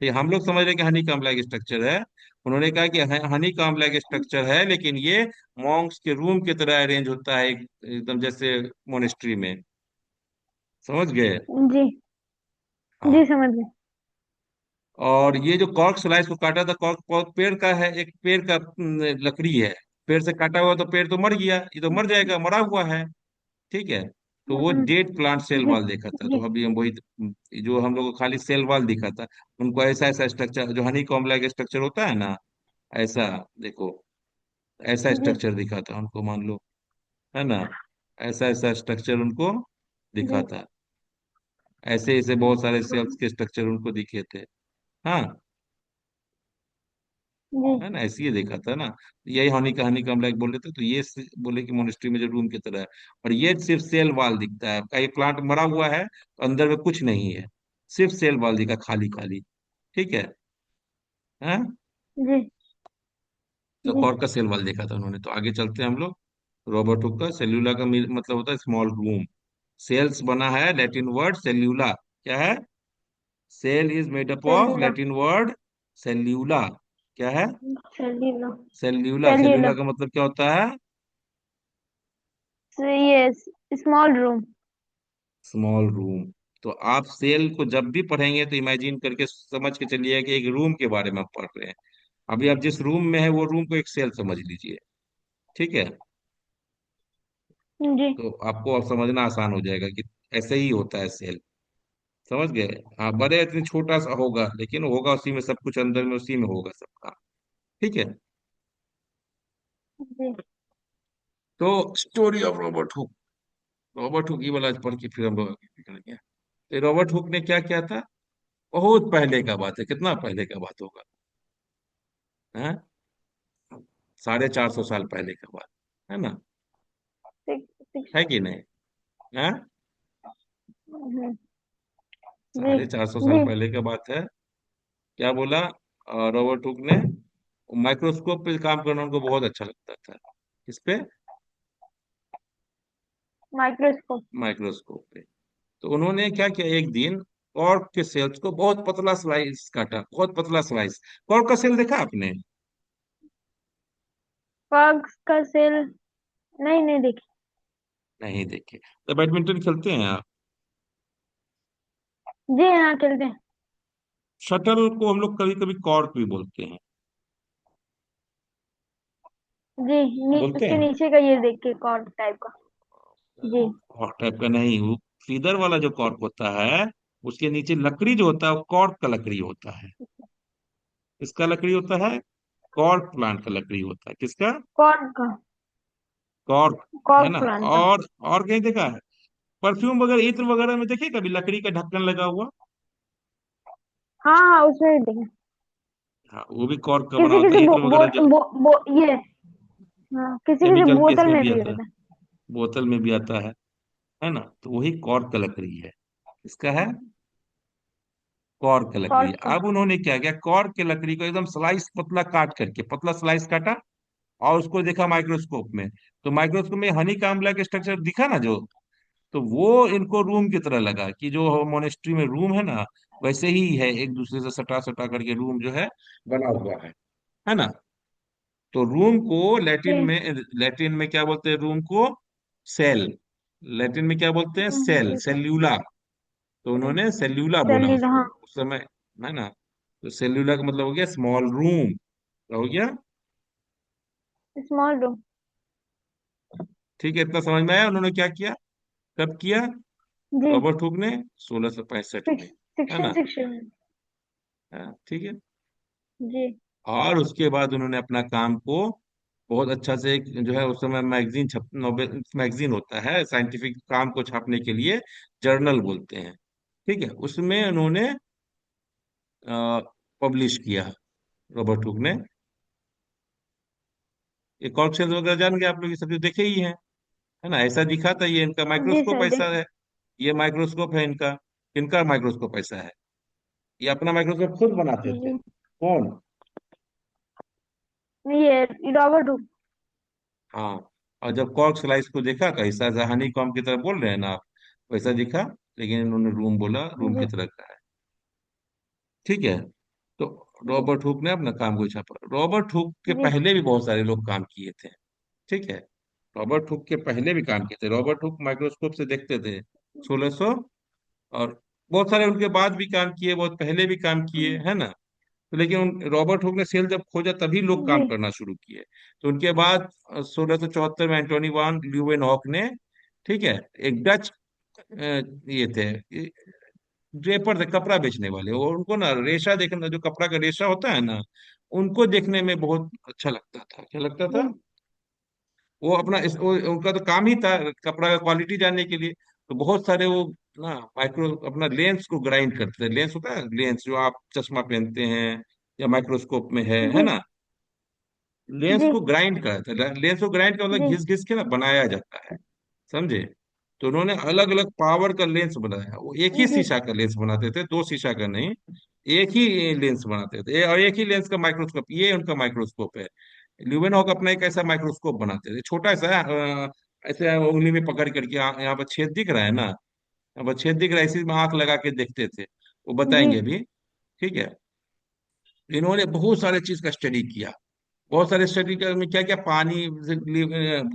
ये हम लोग समझ रहे हैं कि हनी कॉम्ब लाइक स्ट्रक्चर है, उन्होंने कहा कि हनी कॉम्ब लाइक स्ट्रक्चर है, लेकिन ये मॉन्क्स के रूम की तरह अरेंज होता है एकदम जैसे मोनेस्ट्री में। समझ गए। जी। जी, हाँ। समझ गए। और ये जो कॉर्क स्लाइस को काटा था, कॉर्क कॉर्क पेड़ का है, एक पेड़ का लकड़ी है, पेड़ से काटा हुआ तो पेड़ तो मर गया, ये तो मर जाएगा, मरा हुआ है। ठीक है, तो वो हम्म। डेड प्लांट सेल जी। वॉल देखा था, तो जी। अभी हम वही जो हम लोग को खाली सेल वॉल दिखा था, उनको ऐसा ऐसा स्ट्रक्चर जो हनी कॉम्ब लाइक स्ट्रक्चर होता है ना, ऐसा देखो, ऐसा जी। स्ट्रक्चर दिखा था उनको, मान लो, है ना, ऐसा ऐसा स्ट्रक्चर उनको दिखा जी। था, ऐसे ऐसे बहुत सारे सेल्स के स्ट्रक्चर उनको दिखे थे। हाँ, जी। है ना, ऐसे ही देखा था ना। यही हनी कहानी का हम लाइक बोल रहे थे, तो ये बोले कि मोनेस्ट्री में जो रूम की तरह है, और ये सिर्फ सेल वाल दिखता है, कहीं प्लांट मरा हुआ है तो अंदर में कुछ नहीं है, सिर्फ सेल वाल दिखा खाली खाली। ठीक है, हाँ, जी। तो जी। कॉर्क का सेल वाल देखा था उन्होंने। तो आगे चलते हैं हम लोग। रॉबर्ट हुक का सेल्यूला का मतलब होता है स्मॉल रूम। सेल्स बना है लैटिन वर्ड सेल्यूला, क्या है, cell is made up of cellula. Latin word cellula, क्या है, सेल्यूला। सेल्यूला, सेल्यूला। सेल्यूला का मतलब क्या होता है, ये स्मॉल रूम। Small room. तो आप सेल को जब भी पढ़ेंगे तो इमेजिन करके समझ के चलिए कि एक रूम के बारे में आप पढ़ रहे हैं। अभी आप जिस रूम में है वो रूम को एक सेल समझ लीजिए। ठीक है, जी। तो आपको अब समझना आसान हो जाएगा कि ऐसे ही होता है सेल। समझ गए, हाँ, बड़े इतनी छोटा सा होगा लेकिन होगा उसी में सब कुछ, अंदर में उसी में होगा सबका। ठीक है, जी। तो story of Robert Hooke, Robert Hooke ये वाला आज पढ़ के फिर हम लोग आगे निकलेंगे। तो रॉबर्ट हुक ने क्या किया था, बहुत पहले का बात है, कितना पहले का बात होगा, है 450 साल पहले का बात, है ना, सिक्स सिक्स। है कि नहीं, है जी। 450 साल जी। पहले का बात है। क्या बोला, रॉबर्ट हुक ने माइक्रोस्कोप पे काम करना उनको बहुत अच्छा लगता था। किस पे, माइक्रोस्कोप। माइक्रोस्कोप पे। तो उन्होंने क्या किया, एक दिन कॉर्क के सेल्स को बहुत पतला स्लाइस काटा, बहुत पतला स्लाइस। कॉर्क का सेल देखा आपने, पग्स का सेल। नहीं, नहीं देखी। नहीं देखे, तो बैडमिंटन खेलते हैं आप, जी हाँ, खेलते हैं। शटल को हम लोग कभी कभी कॉर्क भी बोलते हैं। जी। बोलते उसके हैं। नीचे का ये देख के कॉर्ड टाइप का। जी। कॉर्क टाइप का नहीं, वो फीदर वाला जो कॉर्क होता है, उसके नीचे लकड़ी जो होता है वो कॉर्क का लकड़ी होता है। इसका लकड़ी होता है, कॉर्क प्लांट का लकड़ी होता है। किसका? कॉर्ड का। कॉर्क। है कॉर्क ना? प्लांट का। और कहीं देखा है? परफ्यूम वगैरह, इत्र वगैरह में देखे कभी लकड़ी का ढक्कन लगा हुआ? हाँ हाँ, उसमें भी देखें। हाँ, वो भी कॉर्क का बना किसी होता किसी है, बो, इत्र बो, वगैरह जो बो, बो, ये हाँ, किसी किसी केमिकल केस बोतल में में भी भी आता है, होता है। बोतल में भी आता है ना? तो वही कॉर्क का लकड़ी है। इसका है कॉर्क का लकड़ी। कॉर्क का। अब उन्होंने क्या किया, कॉर्क के लकड़ी को एकदम स्लाइस पतला काट करके, पतला स्लाइस काटा, और उसको देखा माइक्रोस्कोप में। तो माइक्रोस्कोप में हनी काम्बला के स्ट्रक्चर दिखा ना जो, तो वो इनको रूम की तरह लगा, कि जो मोनेस्ट्री में रूम है ना, वैसे ही है, एक दूसरे से सटा सटा करके रूम जो है बना हुआ है ना? तो रूम को जी। लैटिन में क्या बोलते हैं रूम को? सेल। लैटिन में क्या बोलते हैं? सेल, ठीक है। सेल्यूला। तो उन्होंने सेल्यूला बोला सेल्यूलर, उसको हाँ। उस समय, है ना? तो सेल्यूला का मतलब हो गया स्मॉल रूम। हो गया? Small room. ठीक है, इतना समझ में आया उन्होंने क्या किया, कब किया? जी। रॉबर्ट हुक ने 1665 में। है सिक्सटीन ना? सिक्सटीन। हाँ, ठीक है। जी। और उसके बाद उन्होंने अपना काम को बहुत अच्छा से, एक जो है उस समय मैगजीन छप नोबेल मैगजीन होता है साइंटिफिक काम को छापने के लिए, जर्नल बोलते हैं। ठीक है, उसमें उन्होंने पब्लिश किया, रॉबर्ट हुक ने। ये कॉर्क वगैरह जान गए आप लोग, ये सब जो देखे ही हैं। है ना? ऐसा दिखा था, ये इनका जी माइक्रोस्कोप सर, ऐसा देख। है। ये माइक्रोस्कोप है इनका। इनका माइक्रोस्कोप ऐसा है। ये अपना माइक्रोस्कोप खुद बनाते थे। जी। कौन? ये रॉबर्ट हुक। हाँ। और जब कॉर्क स्लाइस को देखा, तो ऐसा ऐसा हनी कॉम्ब की तरह बोल रहे हैं ना आप, वैसा दिखा। लेकिन इन्होंने रूम बोला, रूम की जी। तरह का है। ठीक है। तो जी। रॉबर्ट हुक ने अपना काम को छापा। रॉबर्ट हुक के जी। पहले भी बहुत सारे लोग काम किए थे। ठीक है। रॉबर्ट हुक के पहले भी काम किए थे। रॉबर्ट हुक माइक्रोस्कोप से देखते थे 1600, और बहुत सारे उनके बाद भी काम किए, बहुत पहले भी काम किए, है ना? तो लेकिन रॉबर्ट हुक ने सेल जब खोजा, तभी लोग जी। काम करना शुरू किए। तो उनके बाद 1674 में एंटोनी वान ल्यूवेनहॉक ने, ठीक है, एक डच ये थे, ड्रेपर थे, कपड़ा बेचने वाले। और उनको ना रेशा देखना, जो कपड़ा का रेशा होता है ना, उनको देखने में बहुत अच्छा लगता था। क्या लगता था? जी। वो अपना उनका तो काम ही था कपड़ा का क्वालिटी जानने के लिए। तो बहुत सारे वो ना माइक्रो अपना लेंस को ग्राइंड करते थे। लेंस होता है, लेंस जो आप चश्मा पहनते हैं या माइक्रोस्कोप में है जी। ना? लेंस जी। को ग्राइंड करते थे। लेंस को ग्राइंड का मतलब जी। घिस घिस के ना बनाया जाता है। समझे? तो उन्होंने अलग अलग पावर का लेंस बनाया। वो एक ही जी। शीशा का लेंस बनाते थे, दो शीशा का नहीं। एक ही लेंस बनाते थे, और एक ही लेंस का माइक्रोस्कोप, ये उनका माइक्रोस्कोप है। ल्यूवेनहॉक अपना एक ऐसा माइक्रोस्कोप बनाते थे, छोटा सा, ऐसे उंगली में पकड़ करके, यहाँ पर छेद दिख रहा है ना, यहाँ पर छेद दिख रहा है, इसी में आंख लगा के देखते थे। वो जी। बताएंगे अभी। ठीक है। इन्होंने बहुत सारे चीज का स्टडी किया। बहुत सारे स्टडी में क्या क्या, पानी से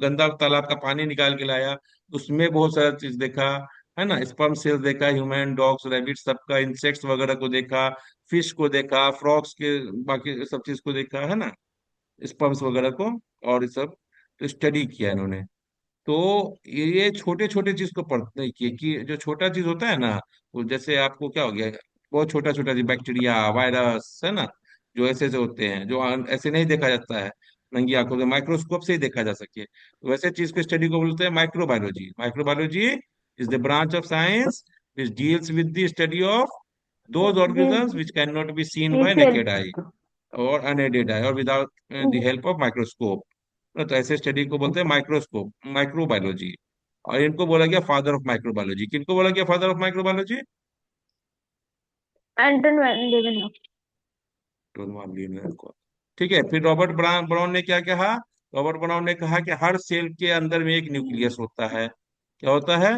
गंदा तालाब का पानी निकाल के लाया, उसमें बहुत सारा चीज देखा। है ना? स्पर्म सेल्स देखा, ह्यूमन, डॉग्स, रैबिट सबका, इंसेक्ट्स वगैरह को देखा, फिश को देखा, फ्रॉग्स के, बाकी सब चीज को देखा, है ना? स्पर्म्स वगैरह को, और ये सब तो स्टडी किया इन्होंने। तो ये छोटे छोटे चीज को पढ़ते किए, कि जो छोटा चीज होता है ना, वो जैसे आपको क्या हो गया, बहुत छोटा छोटा चीज, बैक्टीरिया, वायरस, है ना, जो ऐसे ऐसे होते हैं, जो ऐसे नहीं देखा जाता है नंगी आंखों से, माइक्रोस्कोप से ही देखा जा सके, तो वैसे चीज को स्टडी को बोलते हैं microbiology. Microbiology is the branch of science which deals with the study of those जी। organisms which cannot be seen ये by सेल। naked eye और unaided eye or without the जी। help of microscope। तो ऐसे स्टडी को बोलते हैं माइक्रोस्कोप, माइक्रोबायोलॉजी। और इनको बोला गया फादर ऑफ माइक्रोबायोलॉजी। किनको बोला गया father of microbiology? Anton van Leeuwenhoek. टोनवान लीनियर को। ठीक है, फिर रॉबर्ट ब्राउन ब्राउन ने क्या कहा? रॉबर्ट ब्राउन ने कहा कि हर सेल के अंदर में एक न्यूक्लियस होता है। क्या होता है?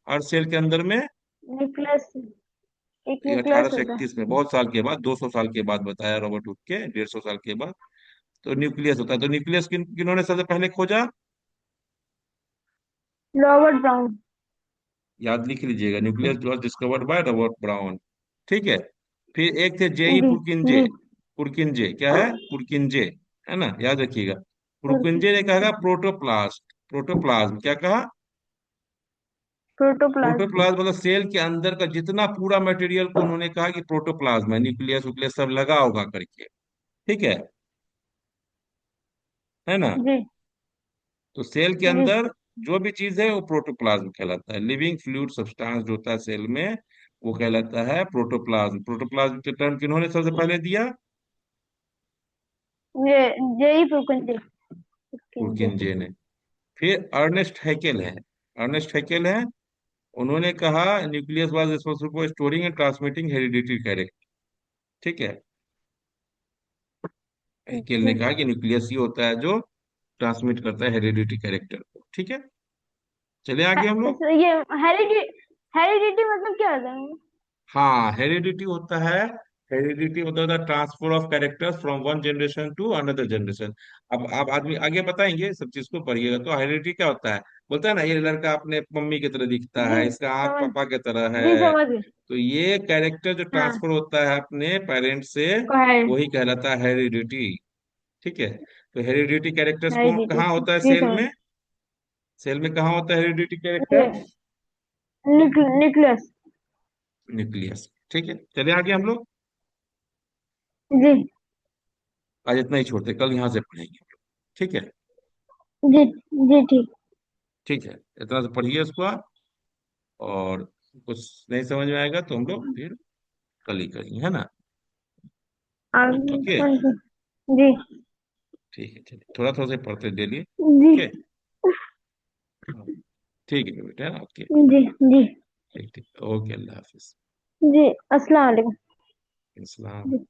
हर सेल के अंदर में, न्यूक्लियस। एक ये न्यूक्लियस होता 1831 में, बहुत साल के बाद, 200 साल के बाद बताया रॉबर्ट हुक के, 150 साल के बाद। तो न्यूक्लियस होता है। तो न्यूक्लियस किन्होंने सबसे पहले खोजा? है। Robert brown. याद लिख लीजिएगा, nucleus was discovered by Robert brown. ठीक है। फिर एक थे जेई जी। पुरकिनजे। जी। पुरकिनजे क्या है? पुरकिनजे, है ना? याद रखिएगा। मृत्युंजय ने कहा प्रोटोप्लास्ट, प्रोटोप्लाज्म क्या कहा? प्रोटोप्लाज्म। प्रोटोप्लाज्म मतलब सेल के अंदर का जितना पूरा मटेरियल को उन्होंने कहा कि प्रोटोप्लाज्म है, न्यूक्लियस उक्लियस सब लगा होगा करके। ठीक है ना? जी तो सेल के जी अंदर जो भी चीज है वो प्रोटोप्लाज्म कहलाता है। लिविंग फ्लूइड सब्सटेंस जो होता है सेल में, वो कहलाता है प्रोटोप्लाज्म। प्रोटोप्लाज्म के टर्म किन्होंने सबसे पहले दिया? ये जेई प्रोकन जी। पुरकिनजे ने। फिर अर्नेस्ट हैकेल है, अर्नेस्ट हैकेल है, उन्होंने कहा nucleus was responsible for storing and transmitting hereditary character. ठीक है, हैकेल ने जी। कहा कि न्यूक्लियस ही होता है जो ट्रांसमिट करता है हेरिडिटरी कैरेक्टर को। ठीक है, चले आगे हम लोग। ये हेरिडिटी मतलब क्या होता है? हाँ, हेरिडिटी होता है, हेरिडिटी मतलब होता है transfer of characters from one generation to another generation. अब आदमी आगे बताएंगे, सब चीज को पढ़िएगा। तो हेरिडिटी क्या होता है? बोलता है ना, ये लड़का अपने मम्मी की तरह दिखता जी है, इसका आंख समझ। पापा की तरह जी है। समझ गए। तो ये कैरेक्टर जो हाँ ट्रांसफर होता है अपने पेरेंट्स से, को है। वही कहलाता है हेरिडिटी। ठीक है, तो हेरिडिटी कैरेक्टर्स को हेरिडिटी कहाँ होता है जी सेल समझ। में? सेल में कहाँ होता है हेरिडिटी ये कैरेक्टर? न्यूक्लियस। न्यूक्लियस। ठीक है, चले आगे हम लोग। जी आज इतना ही छोड़ते, कल यहाँ से पढ़ेंगे। ठीक है। जी जी ठीक। ठीक है, इतना से पढ़िए इसको आप। और कुछ नहीं समझ में आएगा तो हम लोग फिर कल ही करेंगे, है ना? ओके। जी ठीक है, चलिए थोड़ा थोड़ा से पढ़ते डेली। जी ओके। हाँ, ठीक है बेटा, है ना? ओके। जी जी ठीक ठीक, ओके, अल्लाह हाफिज। जी। अस्सलाम वालेकुम। इस्लाम। जी।